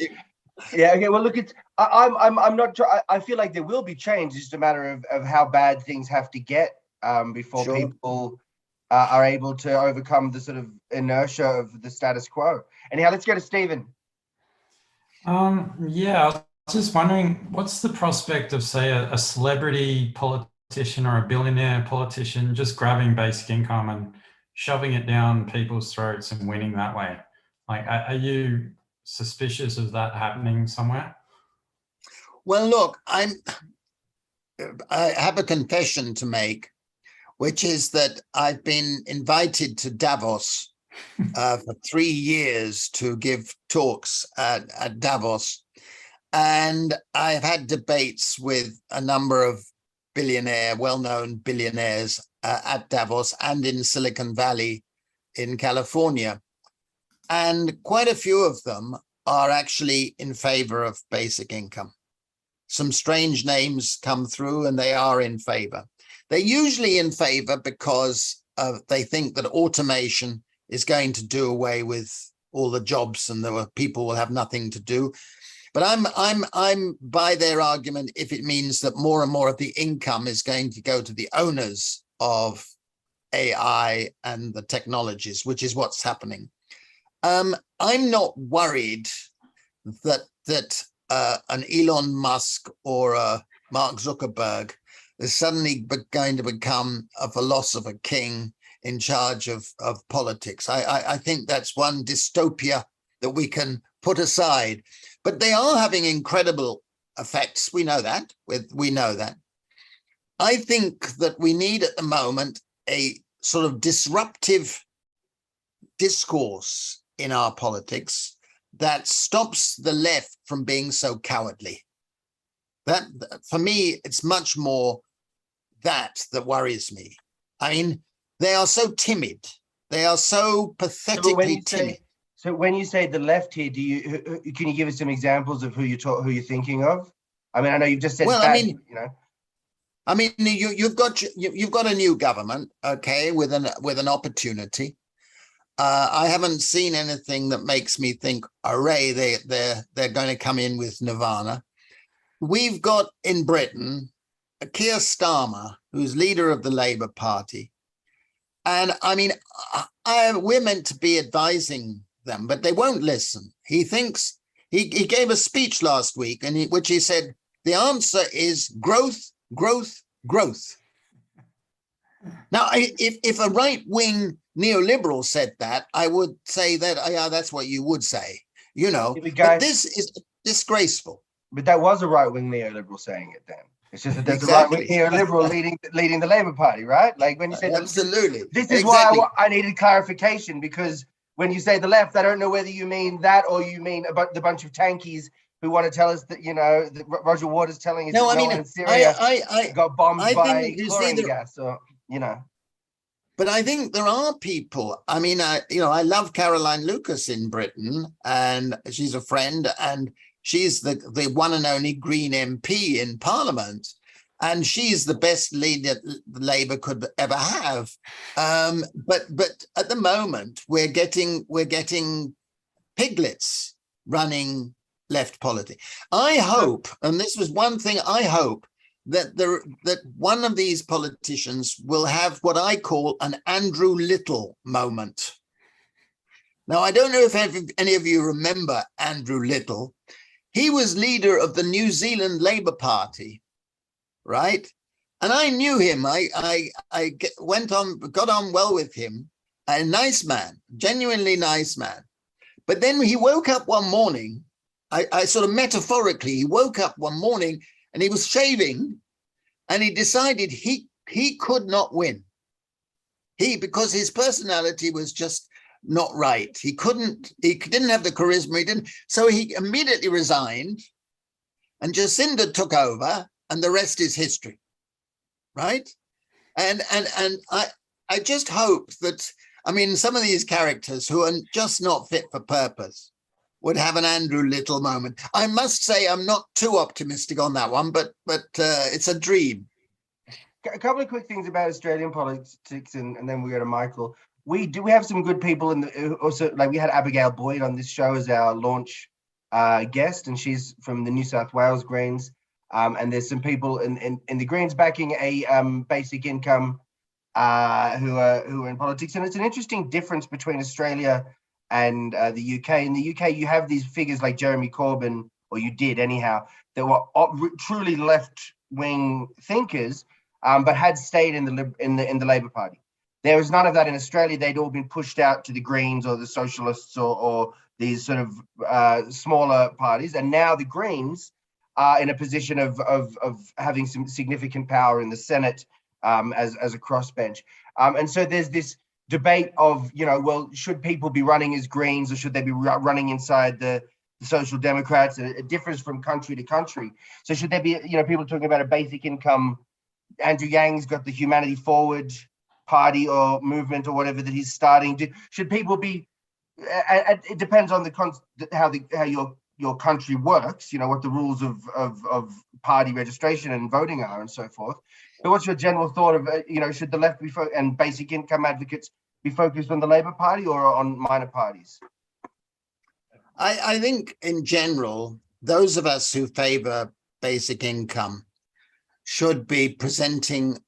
Speaker 1: Yeah. Okay. Well, look, I'm not. I feel like there will be change. It's just a matter of how bad things have to get before
Speaker 2: Sure.
Speaker 1: people are able to overcome the sort of inertia of the status quo. Anyhow, let's go to Stephen.
Speaker 3: Yeah, I was just wondering, what's the prospect of, say, a celebrity politician or a billionaire politician just grabbing basic income and shoving it down people's throats and winning that way? Like, are you suspicious of that happening somewhere?
Speaker 2: Well, look, I have a confession to make, which is that I've been invited to Davos for 3 years to give talks at Davos. And I've had debates with a number of well-known billionaires at Davos and in Silicon Valley in California. And quite a few of them are actually in favor of basic income. Some strange names come through and they are in favor. They're usually in favor because they think that automation is going to do away with all the jobs and the people will have nothing to do. But I'm by their argument if it means that more and more of the income is going to go to the owners of AI and the technologies, which is what's happening. I'm not worried that an Elon Musk or a Mark Zuckerberg is suddenly going to become a philosopher king in charge of politics. I think that's one dystopia that we can put aside. But they are having incredible effects. We know that. We know that. I think that we need at the moment a sort of disruptive discourse in our politics that stops the left from being so cowardly. That, for me, it's much more that worries me. I mean, they are so timid. They are so pathetically timid.
Speaker 1: So when you say the left here, can you give us some examples of who you're thinking of? I mean, I know you've just said.
Speaker 2: Well,
Speaker 1: bad,
Speaker 2: I mean, you've got a new government, okay, with an opportunity. I haven't seen anything that makes me think, hooray, they're going to come in with Nirvana. We've got in Britain Keir Starmer, who's leader of the Labour Party. And I mean, we're meant to be advising them, but they won't listen. He thinks, he gave a speech last week in which he said, the answer is growth, growth, growth. Now, if a right-wing neoliberal said that, I would say that, yeah, that's what you would say, but this is disgraceful.
Speaker 1: But that was a right-wing neoliberal saying it then. It's just that there's a right-wing neoliberal leading the Labour Party, right? Like when you say
Speaker 2: absolutely.
Speaker 1: This is why I needed clarification, because when you say the left, I don't know whether you mean that or you mean about the bunch of tankies who want to tell us that, that Roger Waters telling us that no one in Syria got bombed by chlorine gas, or,
Speaker 2: But I think there are people. I mean, I love Caroline Lucas in Britain, and she's a friend, and she's the one and only Green MP in Parliament, and she's the best leader Labour could ever have. But at the moment, we're getting piglets running left politics. I hope, and this was one thing I hope, that one of these politicians will have what I call an Andrew Little moment. Now, I don't know if any of you remember Andrew Little. He was leader of the New Zealand Labour Party, right? And I knew him. I got on well with him. A nice man, genuinely nice man. But then he woke up one morning. I sort of metaphorically, he woke up one morning and he was shaving, and he decided he could not win. Because his personality was just not right. He didn't have the charisma. So he immediately resigned, and Jacinda took over, and the rest is history, right? And I just hope that, I mean, some of these characters who are just not fit for purpose would have an Andrew Little moment. I must say I'm not too optimistic on that one, but it's a dream.
Speaker 1: A couple of quick things about Australian politics, and then we go to Michael. We have some good people also, like we had Abigail Boyd on this show as our launch guest, and she's from the New South Wales Greens. And there's some people in the Greens backing a basic income who are in politics. And it's an interesting difference between Australia and the UK. In the UK, you have these figures like Jeremy Corbyn, or you did anyhow, that were truly left-wing thinkers, but had stayed in the Labour Party. There was none of that in Australia. They'd all been pushed out to the Greens or the Socialists or these sort of smaller parties. And now the Greens are in a position of having some significant power in the Senate as a crossbench. And so there's this debate of, well, should people be running as Greens or should they be running inside the Social Democrats? It differs from country to country. So should there be, people talking about a basic income? Andrew Yang's got the Humanity Forward party or movement or whatever that he's starting. Should people be? It depends on how your country works. What the rules of party registration and voting are and so forth. But what's your general thought of should the left be and basic income advocates be focused on the Labour Party or on minor parties?
Speaker 2: I think in general, those of us who favour basic income should be presenting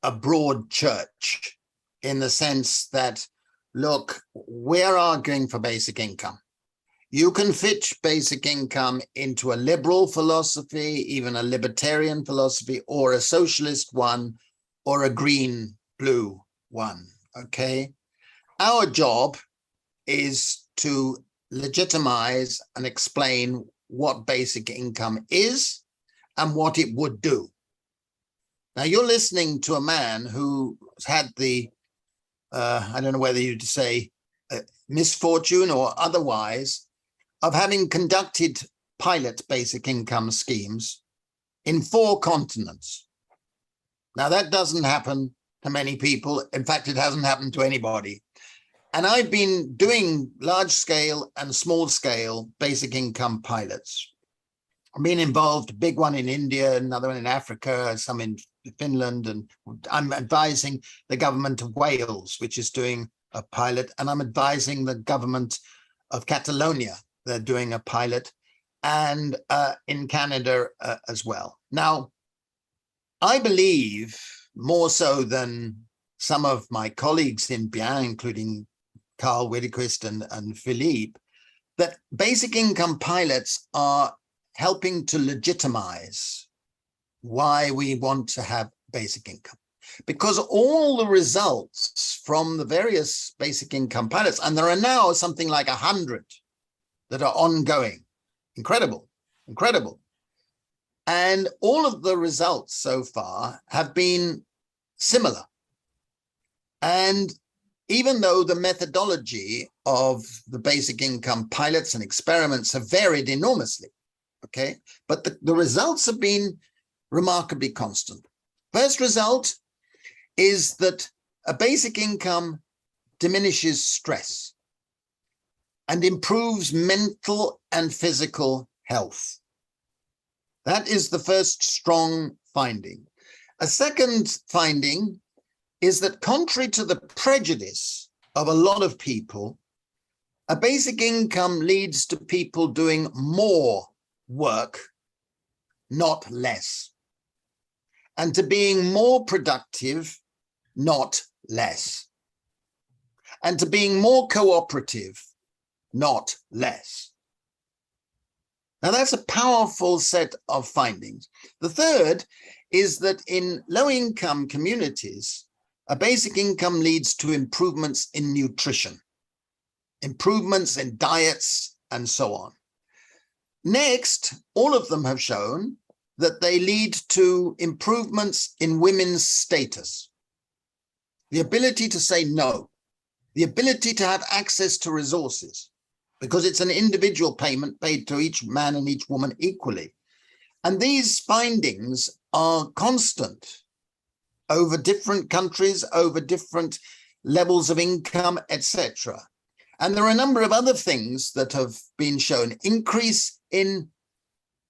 Speaker 2: a broad church, in the sense that look, we're arguing for basic income. You can fit basic income into a liberal philosophy, even a libertarian philosophy, or a socialist one, or a green-blue one, okay? Our job is to legitimize and explain what basic income is and what it would do. Now, you're listening to a man who's had the, I don't know whether you'd say misfortune or otherwise, of having conducted pilot basic income schemes in 4 continents. Now, that doesn't happen to many people. In fact, it hasn't happened to anybody. And I've been doing large scale and small scale basic income pilots. I've been involved, a big one in India, another one in Africa, some in Finland, and I'm advising the government of Wales, which is doing a pilot, and I'm advising the government of Catalonia. They're doing a pilot, and in Canada as well. Now, I believe more so than some of my colleagues in Bien, including Carl Widequist and Philippe, that basic income pilots are helping to legitimize why we want to have basic income. Because all the results from the various basic income pilots, and there are now something like 100 that are ongoing, incredible, incredible. And all of the results so far have been similar. And even though the methodology of the basic income pilots and experiments have varied enormously, okay, but the results have been remarkably constant. First result is that a basic income diminishes stress and improves mental and physical health. That is the first strong finding. A second finding is that contrary to the prejudice of a lot of people, a basic income leads to people doing more work, not less, and to being more productive, not less, and to being more cooperative, not less. Now, that's a powerful set of findings. The third is that in low-income communities, a basic income leads to improvements in nutrition, improvements in diets, and so on. Next, all of them have shown that they lead to improvements in women's status, the ability to say no, the ability to have access to resources, because it's an individual payment paid to each man and each woman equally. And these findings are constant over different countries, over different levels of income, etc. And there are a number of other things that have been shown. Increase in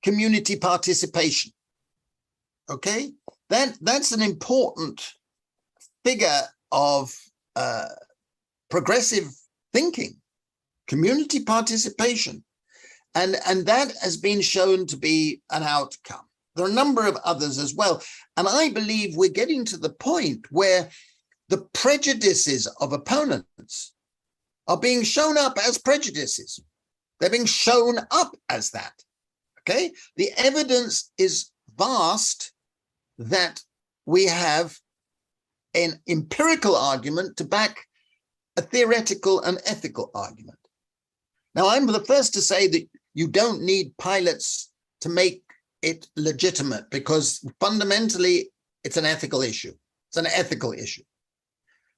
Speaker 2: community participation. Okay, that's an important figure of progressive thinking. Community participation, and that has been shown to be an outcome. There are a number of others as well, and I believe we're getting to the point where the prejudices of opponents are being shown up as prejudices. They're being shown up as that, okay? The evidence is vast that we have an empirical argument to back a theoretical and ethical argument. Now, I'm the first to say that you don't need pilots to make it legitimate, because fundamentally it's an ethical issue. It's an ethical issue.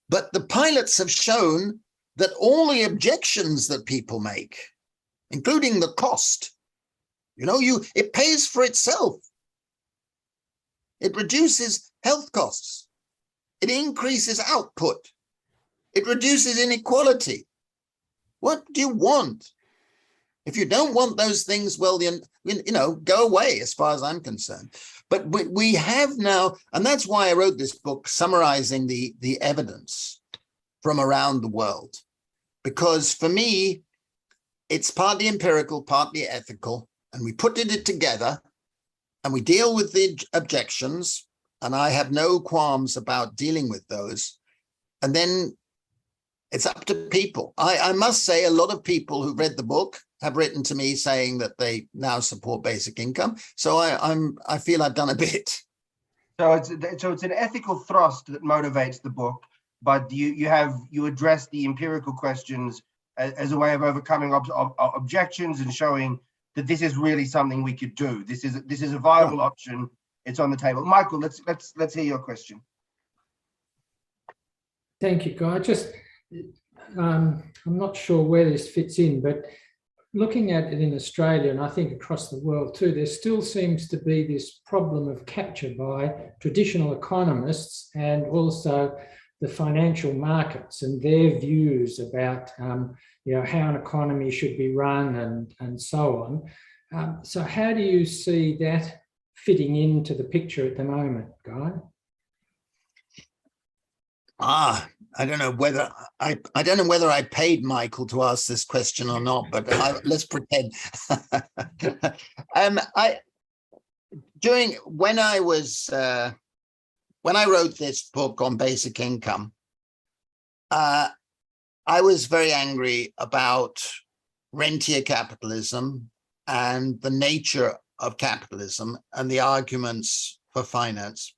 Speaker 2: But the pilots have shown that all the objections that people make, including the cost, it pays for itself. It reduces health costs. It increases output. It reduces inequality. What do you want? If you don't want those things, well, then, go away as far as I'm concerned. But we have now, and that's why I wrote this book summarizing the evidence from around the world. Because for me, it's partly empirical, partly ethical, and we put it together and we deal with the objections, and I have no qualms about dealing with those. And then It's up to people. I must say a lot of people who read the book have written to me saying that they now support basic income. So I feel I've done a bit.
Speaker 1: So it's an ethical thrust that motivates the book, but you address the empirical questions as a way of overcoming objections and showing that this is really something we could do. This is a viable option. It's on the table. Michael, let's hear your question.
Speaker 4: Thank you, Guy. Just I'm not sure where this fits in, but looking at it in Australia, and I think across the world too, there still seems to be this problem of capture by traditional economists and also the financial markets and their views about how an economy should be run and so on. So how do you see that fitting into the picture at the moment, Guy?
Speaker 2: I don't know whether I paid Michael to ask this question or not, but let's pretend. When I wrote this book on basic income, I was very angry about rentier capitalism and the nature of capitalism and the arguments for finance.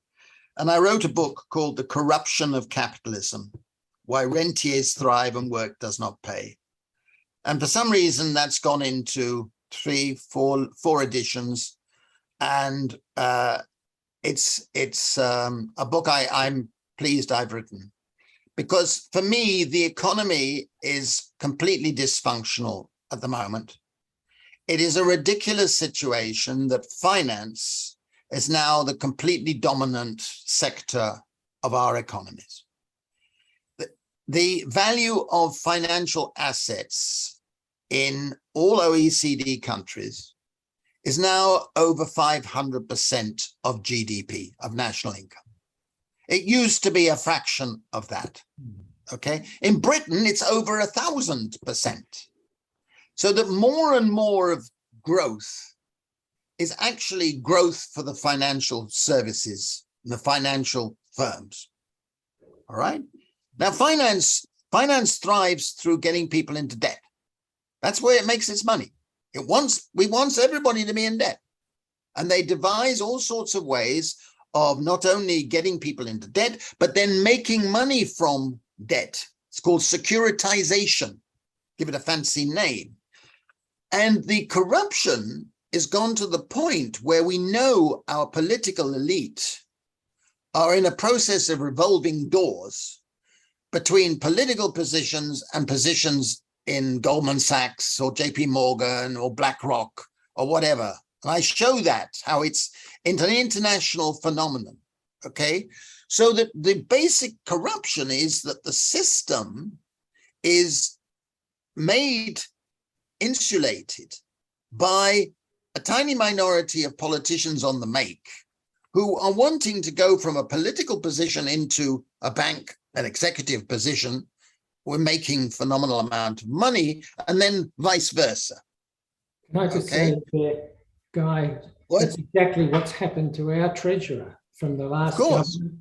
Speaker 2: And I wrote a book called The Corruption of Capitalism: Why Rentiers Thrive and Work Does Not Pay. And for some reason, that's gone into four editions. And it's a book I'm pleased I've written. Because for me, the economy is completely dysfunctional at the moment. It is a ridiculous situation that finance is now the completely dominant sector of our economies. The value of financial assets in all OECD countries is now over 500% of GDP, of national income. It used to be a fraction of that, okay? In Britain, it's over 1,000%. So that more and more of growth is actually growth for the financial services and the financial firms, all right? Now, finance thrives through getting people into debt. That's where it makes its money. We want everybody to be in debt. And they devise all sorts of ways of not only getting people into debt, but then making money from debt. It's called securitization. Give it a fancy name. And the corruption is gone to the point where we know our political elite are in a process of revolving doors between political positions and positions in Goldman Sachs or JP Morgan or BlackRock or whatever. And I show that, how it's an international phenomenon, okay? So that the basic corruption is that the system is made insulated by a tiny minority of politicians on the make who are wanting to go from a political position into a bank, an executive position. We're making phenomenal amount of money, and then vice versa.
Speaker 4: Can I just say there, Guy, that's exactly what's happened to our treasurer from the last government.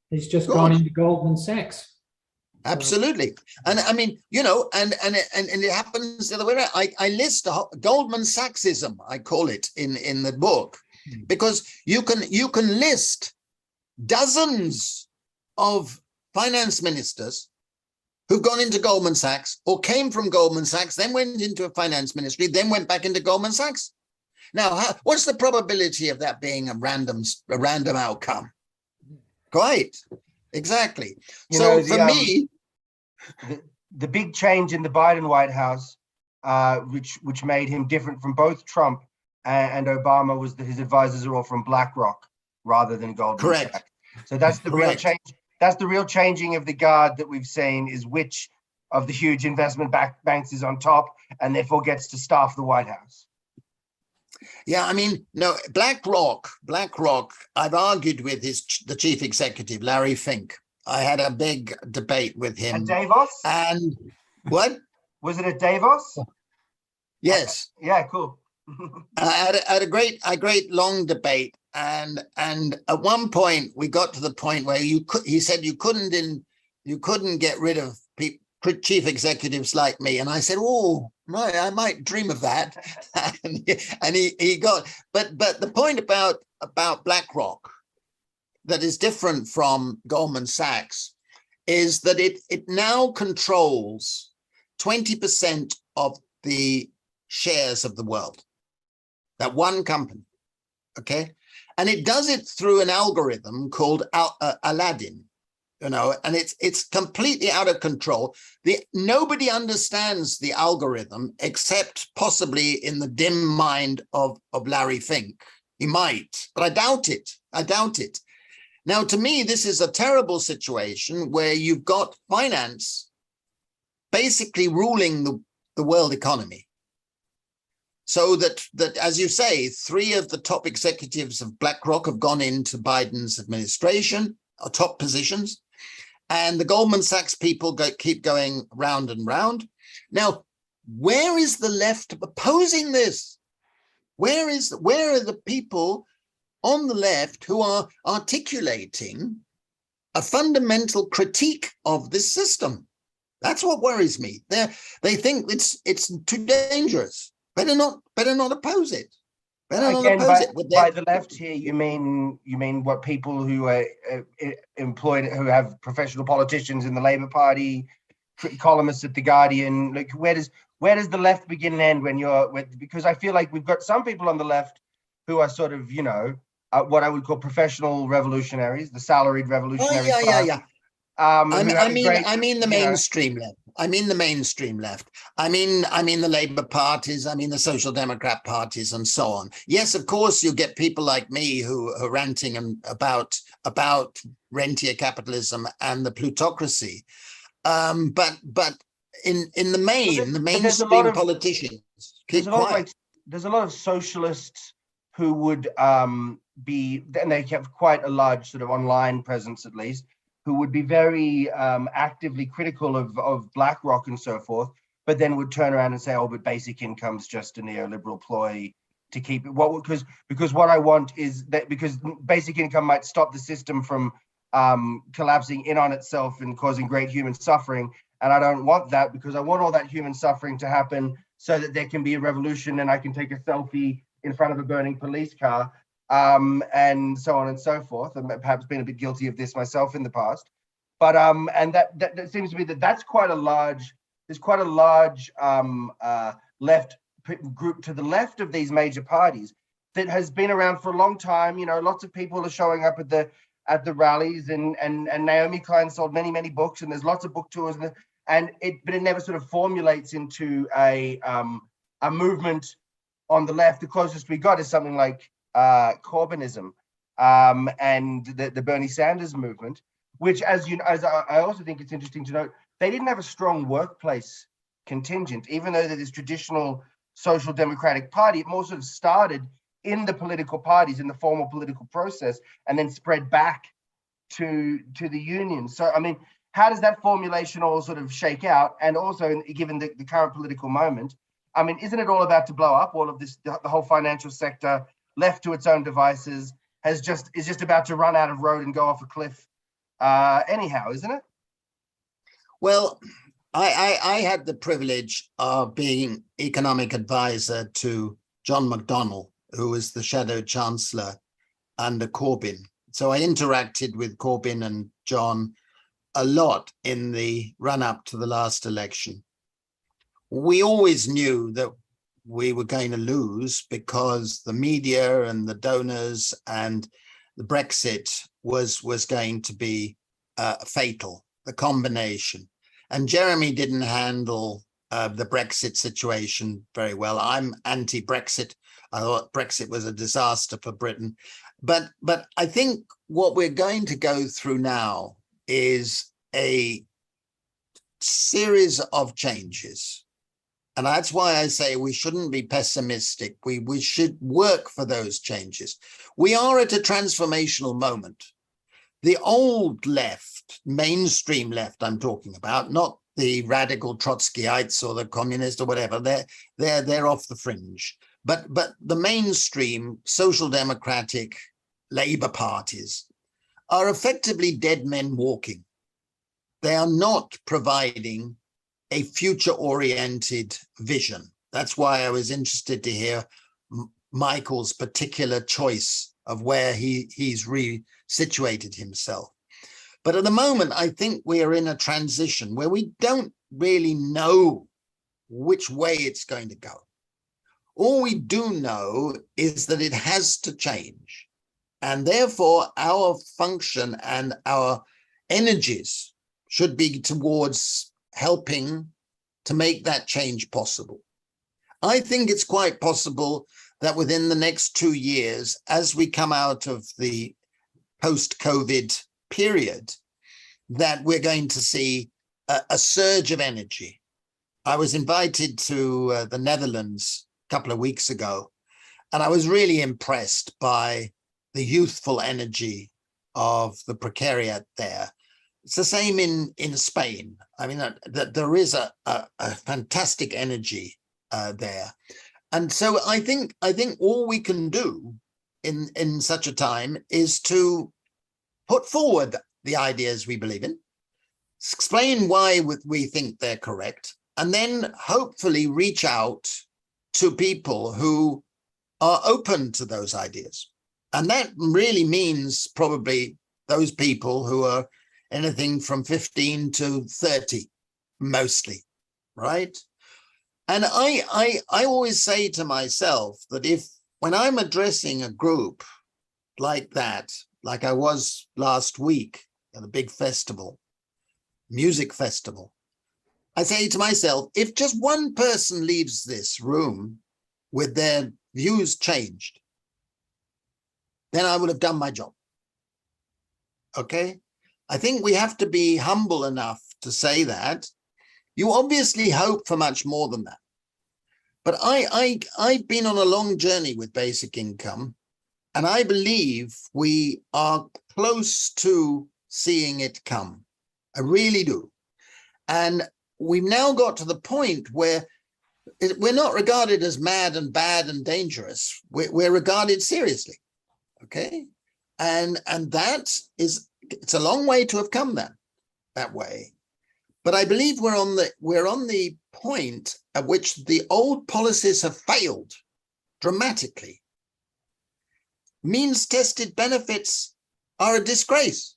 Speaker 4: He's just gone into Goldman Sachs.
Speaker 2: Absolutely. And I mean, and it happens the other way around. I list Goldman Sachsism, I call it in the book, because you can list dozens of finance ministers who've gone into Goldman Sachs or came from Goldman Sachs, then went into a finance ministry, then went back into Goldman Sachs. Now, what's the probability of that being a random outcome? Quite, exactly. So for me,
Speaker 1: the big change in the Biden White House, which made him different from both Trump and Obama, was that his advisors are all from BlackRock rather than Goldman Sachs. So that's the real change. That's the real changing of the guard that we've seen, is which of the huge investment banks is on top and therefore gets to staff the White House.
Speaker 2: Yeah, I mean, no, BlackRock, I've argued with the chief executive, Larry Fink. I had a big debate with him.
Speaker 1: At Davos?
Speaker 2: And what?
Speaker 1: Was it at Davos?
Speaker 2: Yes.
Speaker 1: Yeah, cool.
Speaker 2: I had a great long debate. And at one point we got to the point where he said you couldn't get rid of chief executives like me, and I said, "Oh, I might dream of that." and he got. But the point about BlackRock that is different from Goldman Sachs is that it now controls 20% of the shares of the world. That one company, okay, and it does it through an algorithm called Aladdin. And it's completely out of control. Nobody understands the algorithm except possibly in the dim mind of Larry Fink. He might, but I doubt it. I doubt it. Now, to me, this is a terrible situation where you've got finance basically ruling the world economy. So that, as you say, 3 of the top executives of BlackRock have gone into Biden's administration, or top positions. And the Goldman Sachs people keep going round and round. Now, where is the left opposing this? Where are the people on the left who are articulating a fundamental critique of this system? That's what worries me. They think it's too dangerous. Better not oppose it.
Speaker 1: Again, by the left here, you mean what people who are employed, who have professional politicians in the Labour Party, columnists at the Guardian? Like, where does the left begin and end because I feel like we've got some people on the left who are sort of, what I would call professional revolutionaries, the salaried revolutionary class.
Speaker 2: Yeah. I mean the mainstream left. I mean the mainstream left. I mean the Labour parties. I mean the Social Democrat parties, and so on. Yes, of course, you get people like me who are ranting about rentier capitalism and the plutocracy. But in the main, the mainstream politicians keep quiet.
Speaker 1: There's a lot of socialists who would be, and they have quite a large sort of online presence at least, who would be very actively critical of BlackRock and so forth, but then would turn around and say, "Oh, but basic income's just a neoliberal ploy to keep it." Because what I want is that, because basic income might stop the system from collapsing in on itself and causing great human suffering, and I don't want that, because I want all that human suffering to happen so that there can be a revolution and I can take a selfie in front of a burning police car. And so on and so forth. And perhaps been a bit guilty of this myself in the past, but and that seems to be there's quite a large left group to the left of these major parties that has been around for a long time. Lots of people are showing up at the rallies, and Naomi Klein sold many books, and there's lots of book tours, but it never sort of formulates into a movement on the left. The closest we got is something like Corbynism and the Bernie Sanders movement, which, as I also think it's interesting to note, they didn't have a strong workplace contingent, even though they're this traditional social democratic party. It more sort of started in the political parties, in the formal political process, and then spread back to the union. So, I mean, how does that formulation all sort of shake out? And also, given the current political moment, I mean, isn't it all about to blow up? All of this, the whole financial sector, left to its own devices, is just about to run out of road and go off a cliff anyhow, isn't it?
Speaker 2: Well, I had the privilege of being economic advisor to John McDonnell, who was the shadow chancellor under Corbyn. So I interacted with Corbyn and John a lot in the run-up to the last election. We always knew that we were going to lose because the media and the donors and the Brexit was going to be fatal, the combination. And Jeremy didn't handle the Brexit situation very well. I'm anti-Brexit. I thought Brexit was a disaster for Britain. But I think what we're going to go through now is a series of changes. And that's why I say we shouldn't be pessimistic. We should work for those changes. We are at a transformational moment. The old left, mainstream left I'm talking about, not the radical Trotskyites or the communists or whatever, they're off the fringe. But the mainstream social democratic Labour parties are effectively dead men walking. They are not providing a future-oriented vision. That's why I was interested to hear Michael's particular choice of where he's re-situated himself. But at the moment, I think we are in a transition where we don't really know which way it's going to go. All we do know is that it has to change. And therefore, our function and our energies should be towards helping to make that change possible. I think it's quite possible that within the next 2 years, as we come out of the post-COVID period, that we're going to see a surge of energy. I was invited to the Netherlands a couple of weeks ago, and I was really impressed by the youthful energy of the precariat there. It's the same in Spain. I mean, that there is a fantastic energy there. And so I think all we can do in such a time is to put forward the ideas we believe in, explain why we think they're correct, and then hopefully reach out to people who are open to those ideas. And that really means probably those people who are anything from 15 to 30, mostly, right? And I always say to myself that when I'm addressing a group like that, like I was last week at a big festival, music festival, I say to myself, if just one person leaves this room with their views changed, then I would have done my job. Okay? I think we have to be humble enough to say that. You obviously hope for much more than that. But I've been on a long journey with basic income, and I believe we are close to seeing it come. I really do. And we've now got to the point where we're not regarded as mad and bad and dangerous. We're regarded seriously. Okay? And that is, it's a long way to have come that way. But I believe we're on the point at which the old policies have failed dramatically. Means-tested benefits are a disgrace.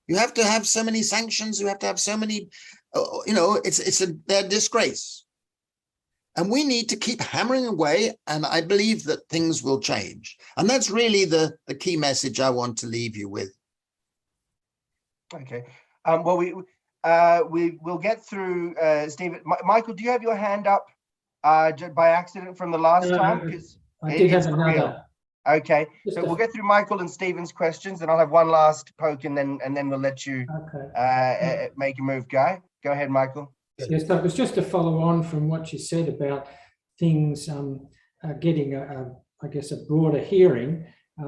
Speaker 2: You have to have so many sanctions. You have to have so many, they're a disgrace. And we need to keep hammering away. And I believe that things will change. And that's really the key message I want to leave you with.
Speaker 1: Okay. Well, we'll get through, Stephen. Michael, do you have your hand up by accident from the last time? Because
Speaker 4: I did have another.
Speaker 1: Okay, so we'll get through Michael and Stephen's questions, and I'll have one last poke, and then we'll let you make a move. Guy, go ahead, Michael.
Speaker 4: Yes, so it was just to follow on from what you said about things getting, I guess, a broader hearing.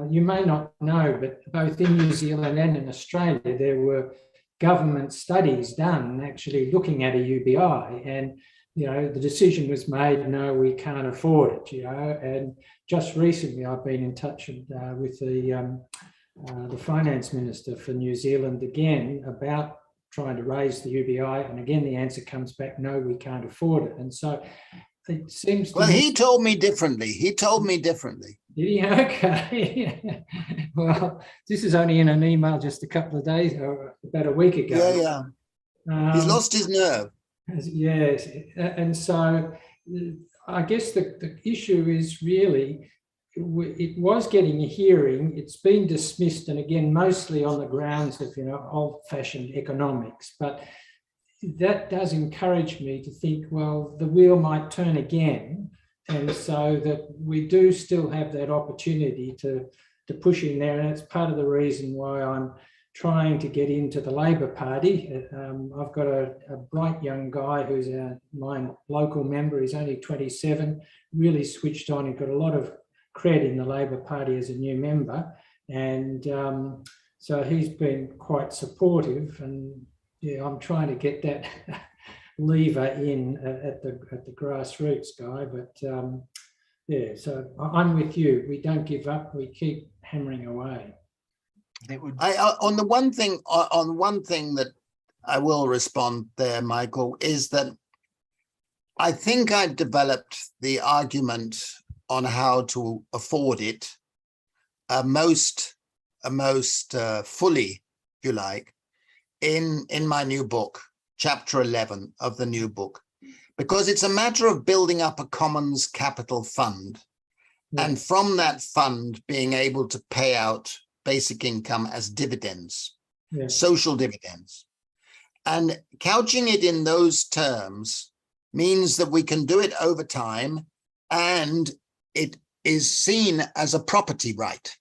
Speaker 4: You may not know, but both in New Zealand and in Australia, there were government studies done actually looking at a UBI, and the decision was made, no, we can't afford it, and just recently I've been in touch with the finance minister for New Zealand again about trying to raise the UBI, and again the answer comes back, no, we can't afford it. And so it seems to
Speaker 2: he told me differently.
Speaker 4: Did he? Okay. Well, this is only in an email just a couple of days, or about a week ago.
Speaker 2: Yeah. He's lost his nerve.
Speaker 4: Yes, and so I guess the issue is really, it was getting a hearing, it's been dismissed, and again, mostly on the grounds of, old-fashioned economics, but that does encourage me to think, well, the wheel might turn again, and so that we do still have that opportunity to push in there, and it's part of the reason why I'm trying to get into the Labor Party. I've got a bright young guy who's my local member. He's only 27, really switched on. He's got a lot of cred in the Labor Party as a new member. And so he's been quite supportive. And yeah, I'm trying to get that lever in at the grassroots, Guy. But yeah, so I'm with you. We don't give up. We keep hammering away.
Speaker 2: On the one thing that I will respond there, Michael, is that I think I've developed the argument on how to afford it most fully, if you like, in my new book, chapter 11 of the new book, because it's a matter of building up a commons capital fund. And from that fund being able to pay out basic income as dividends, social dividends. And couching it in those terms means that we can do it over time, and it is seen as a property right.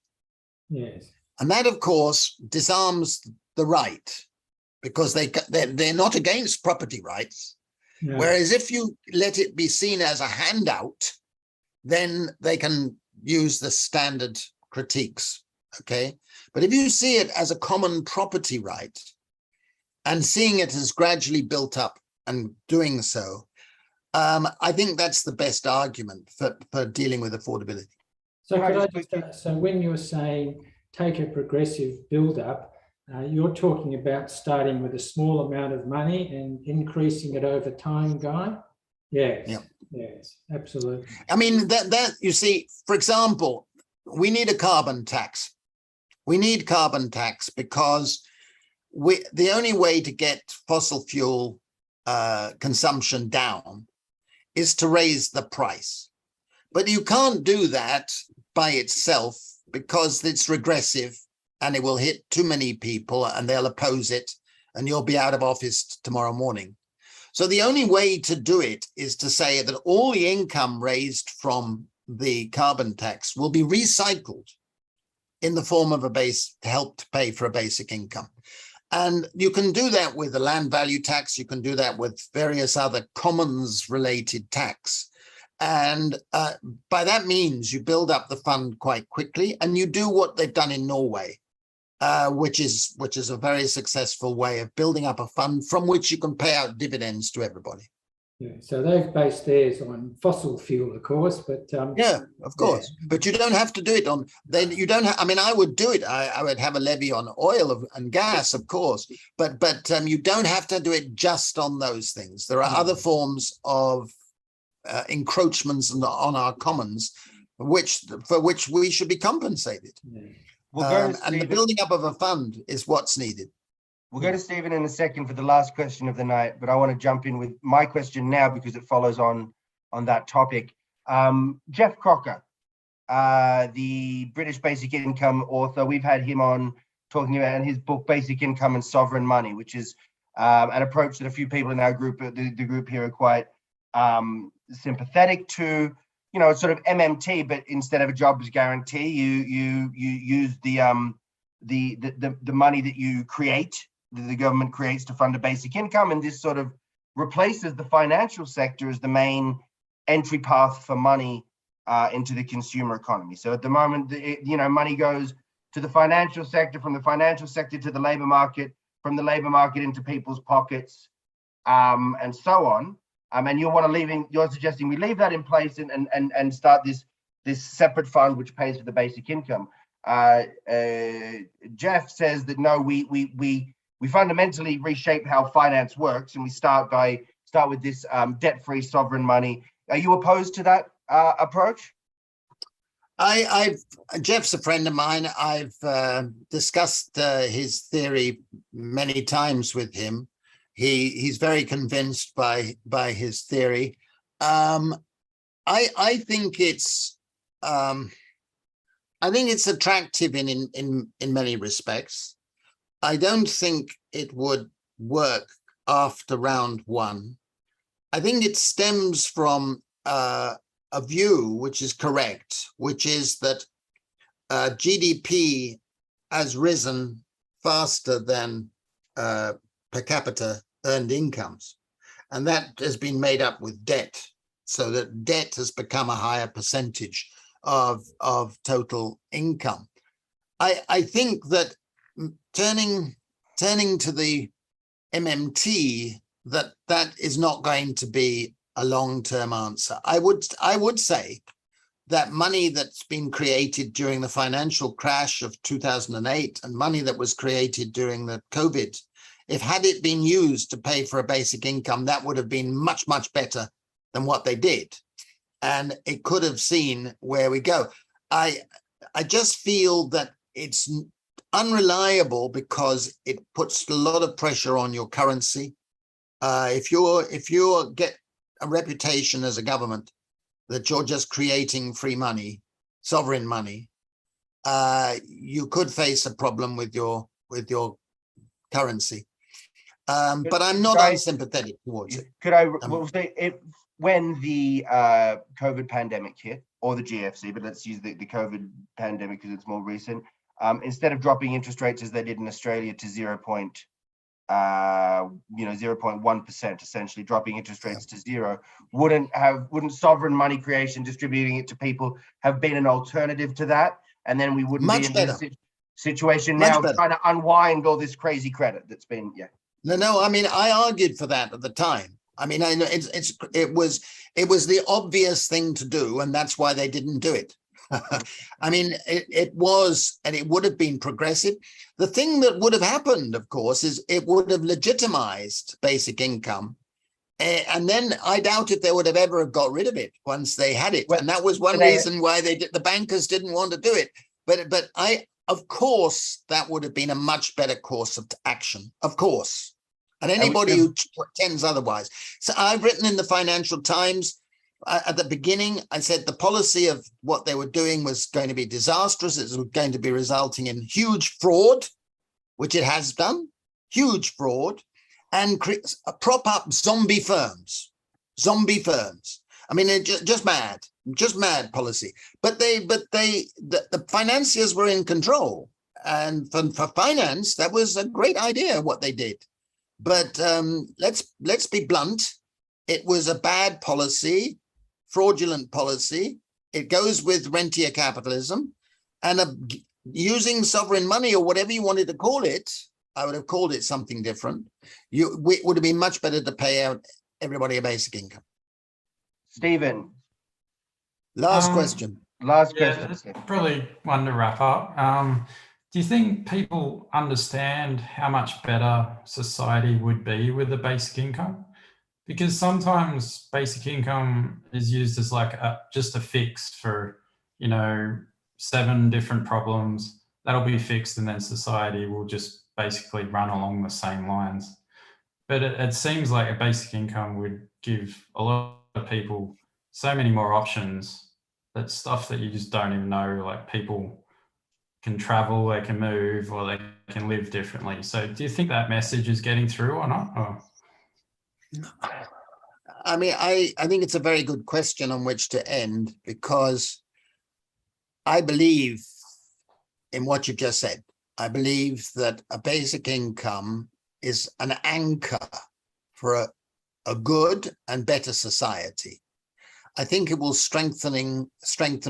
Speaker 4: Yes.
Speaker 2: And that, of course, disarms the right, because they're not against property rights. No. Whereas if you let it be seen as a handout, then they can use the standard critiques, okay? But if you see it as a common property right and seeing it as gradually built up and doing so, I think that's the best argument for dealing with affordability.
Speaker 4: So so when you're saying take a progressive build-up, you're talking about starting with a small amount of money and increasing it over time, Guy? Yes. Yeah. Yes, absolutely.
Speaker 2: I mean, that you see, for example, we need a carbon tax. We need carbon tax because the only way to get fossil fuel consumption down is to raise the price. But you can't do that by itself because it's regressive and it will hit too many people and they'll oppose it and you'll be out of office tomorrow morning. So the only way to do it is to say that all the income raised from the carbon tax will be recycled in the form of a base to help to pay for a basic income. And you can do that with the land value tax. You can do that with various other commons related tax. And by that means, you build up the fund quite quickly and you do what they've done in Norway, which is a very successful way of building up a fund from which you can pay out dividends to everybody.
Speaker 4: Yeah, so they've based theirs on fossil fuel, of course, but
Speaker 2: yeah, of course. Yeah. But you don't have to do it on. Then you don't. I mean, I would do it. I would have a levy on oil and gas, of course. But you don't have to do it just on those things. There are other forms of encroachments on our commons, for which we should be compensated. Yeah. And the building up of a fund is what's needed.
Speaker 1: We'll go to Stephen in a second for the last question of the night, but I want to jump in with my question now because it follows on that topic. Jeff Crocker, the British basic income author, we've had him on talking about in his book, Basic Income and Sovereign Money, which is an approach that a few people in our group, the group here, are quite sympathetic to. You know, it's sort of MMT, but instead of a jobs guarantee, you use the money that you create, the government creates to fund a basic income, and this sort of replaces the financial sector as the main entry path for money into the consumer economy. So at the moment, money goes to the financial sector, from the financial sector to the labor market, from the labor market into people's pockets, and so on. And you're suggesting we leave that in place and start this separate fund which pays for the basic income. Jeff says that no, we fundamentally reshape how finance works, and we start with this debt-free sovereign money. Are you opposed to that approach?
Speaker 2: Jeff's a friend of mine. I've discussed his theory many times with him. He's very convinced by his theory. I think it's attractive in many respects. I don't think it would work after round one. I think it stems from a view which is correct, which is that GDP has risen faster than per capita earned incomes, and that has been made up with debt, so that debt has become a higher percentage of total income. I think that turning to the MMT, that is not going to be a long-term answer. I would say that money that's been created during the financial crash of 2008 and money that was created during the COVID if had it been used to pay for a basic income, that would have been much, much better than what they did. And it could have seen where we go. I just feel that it's unreliable because it puts a lot of pressure on your currency. If you get a reputation as a government that you're just creating free money, sovereign money, you could face a problem with your currency. But I'm not unsympathetic towards it.
Speaker 1: Could I say when the COVID pandemic hit, or the GFC, but let's use the COVID pandemic because it's more recent, instead of dropping interest rates as they did in Australia to 0.1%, essentially dropping interest rates to zero, wouldn't sovereign money creation, distributing it to people, have been an alternative to that? And then we wouldn't be in this situation now trying to unwind all this crazy credit that's been,
Speaker 2: No, I mean, I argued for that at the time. I mean, I know it was the obvious thing to do, and that's why they didn't do it. I mean, it was, and it would have been progressive. The thing that would have happened, of course, is it would have legitimized basic income. And then I doubt if they would have ever got rid of it once they had it. And that was one reason why the bankers didn't want to do it. But of course, that would have been a much better course of action, of course. And anybody who pretends otherwise. So I've written in the Financial Times at the beginning, I said the policy of what they were doing was going to be disastrous. It was going to be resulting in huge fraud, which it has done, huge fraud, and prop up zombie firms. I mean, just mad policy. But the financiers were in control. And for finance, that was a great idea what they did. But let's be blunt. It was a bad policy, fraudulent policy. It goes with rentier capitalism, and using sovereign money, or whatever you wanted to call it. I would have called it something different. It would have been much better to pay out everybody a basic income.
Speaker 1: Stephen.
Speaker 2: Last question.
Speaker 1: Last question.
Speaker 3: Probably one to wrap up. Do you think people understand how much better society would be with a basic income? Because sometimes basic income is used as like just a fix for, 7 different problems. That'll be fixed, and then society will just basically run along the same lines. But it seems like a basic income would give a lot of people so many more options. That's stuff that you just don't even know, like people can travel, they can move, or they can live differently. So do you think that message is getting through or not? Or?
Speaker 2: I mean, I think it's a very good question on which to end, because I believe in what you just said. I believe that a basic income is an anchor for a good and better society. I think it will strengthen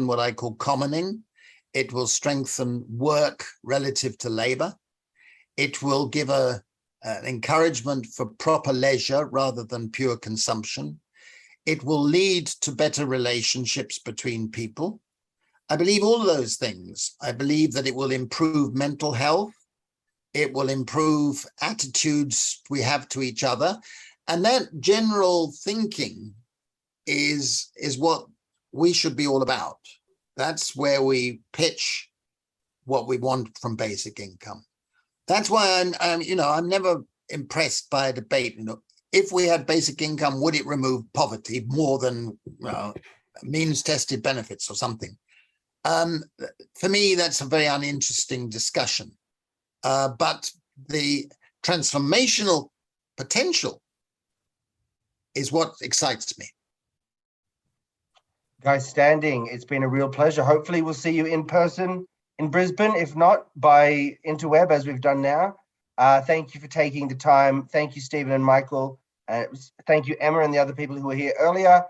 Speaker 2: what I call commoning. It will strengthen work relative to labor. It will give an encouragement for proper leisure rather than pure consumption. It will lead to better relationships between people. I believe all those things. I believe that it will improve mental health. It will improve attitudes we have to each other. And that general thinking is what we should be all about. That's where we pitch what we want from basic income. That's why I'm never impressed by a debate. If we had basic income, would it remove poverty more than means-tested benefits or something? For me, that's a very uninteresting discussion. But the transformational potential is what excites me.
Speaker 1: Guy Standing, it's been a real pleasure. Hopefully we'll see you in person in Brisbane, if not by interweb, as we've done now. Thank you for taking the time. Thank you, Stephen and Michael. Thank you, Emma, and the other people who were here earlier.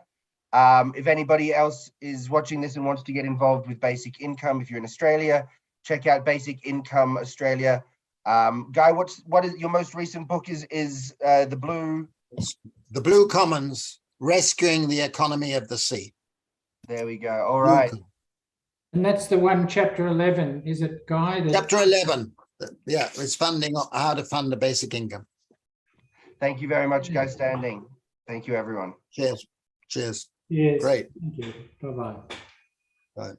Speaker 1: If anybody else is watching this and wants to get involved with basic income, if you're in Australia, check out Basic Income Australia. Guy, what is your most recent book? Is The Blue
Speaker 2: Commons, Rescuing the Economy of the Sea.
Speaker 1: There we go. All right.
Speaker 4: And that's the one, chapter 11, is it, Guy?
Speaker 2: Chapter 11. Yeah, it's funding how to fund the basic income.
Speaker 1: Thank you very much, Guy Standing. Thank you, everyone.
Speaker 2: Cheers. Cheers.
Speaker 4: Yes.
Speaker 2: Great.
Speaker 4: Thank you. Bye-bye.
Speaker 2: Bye.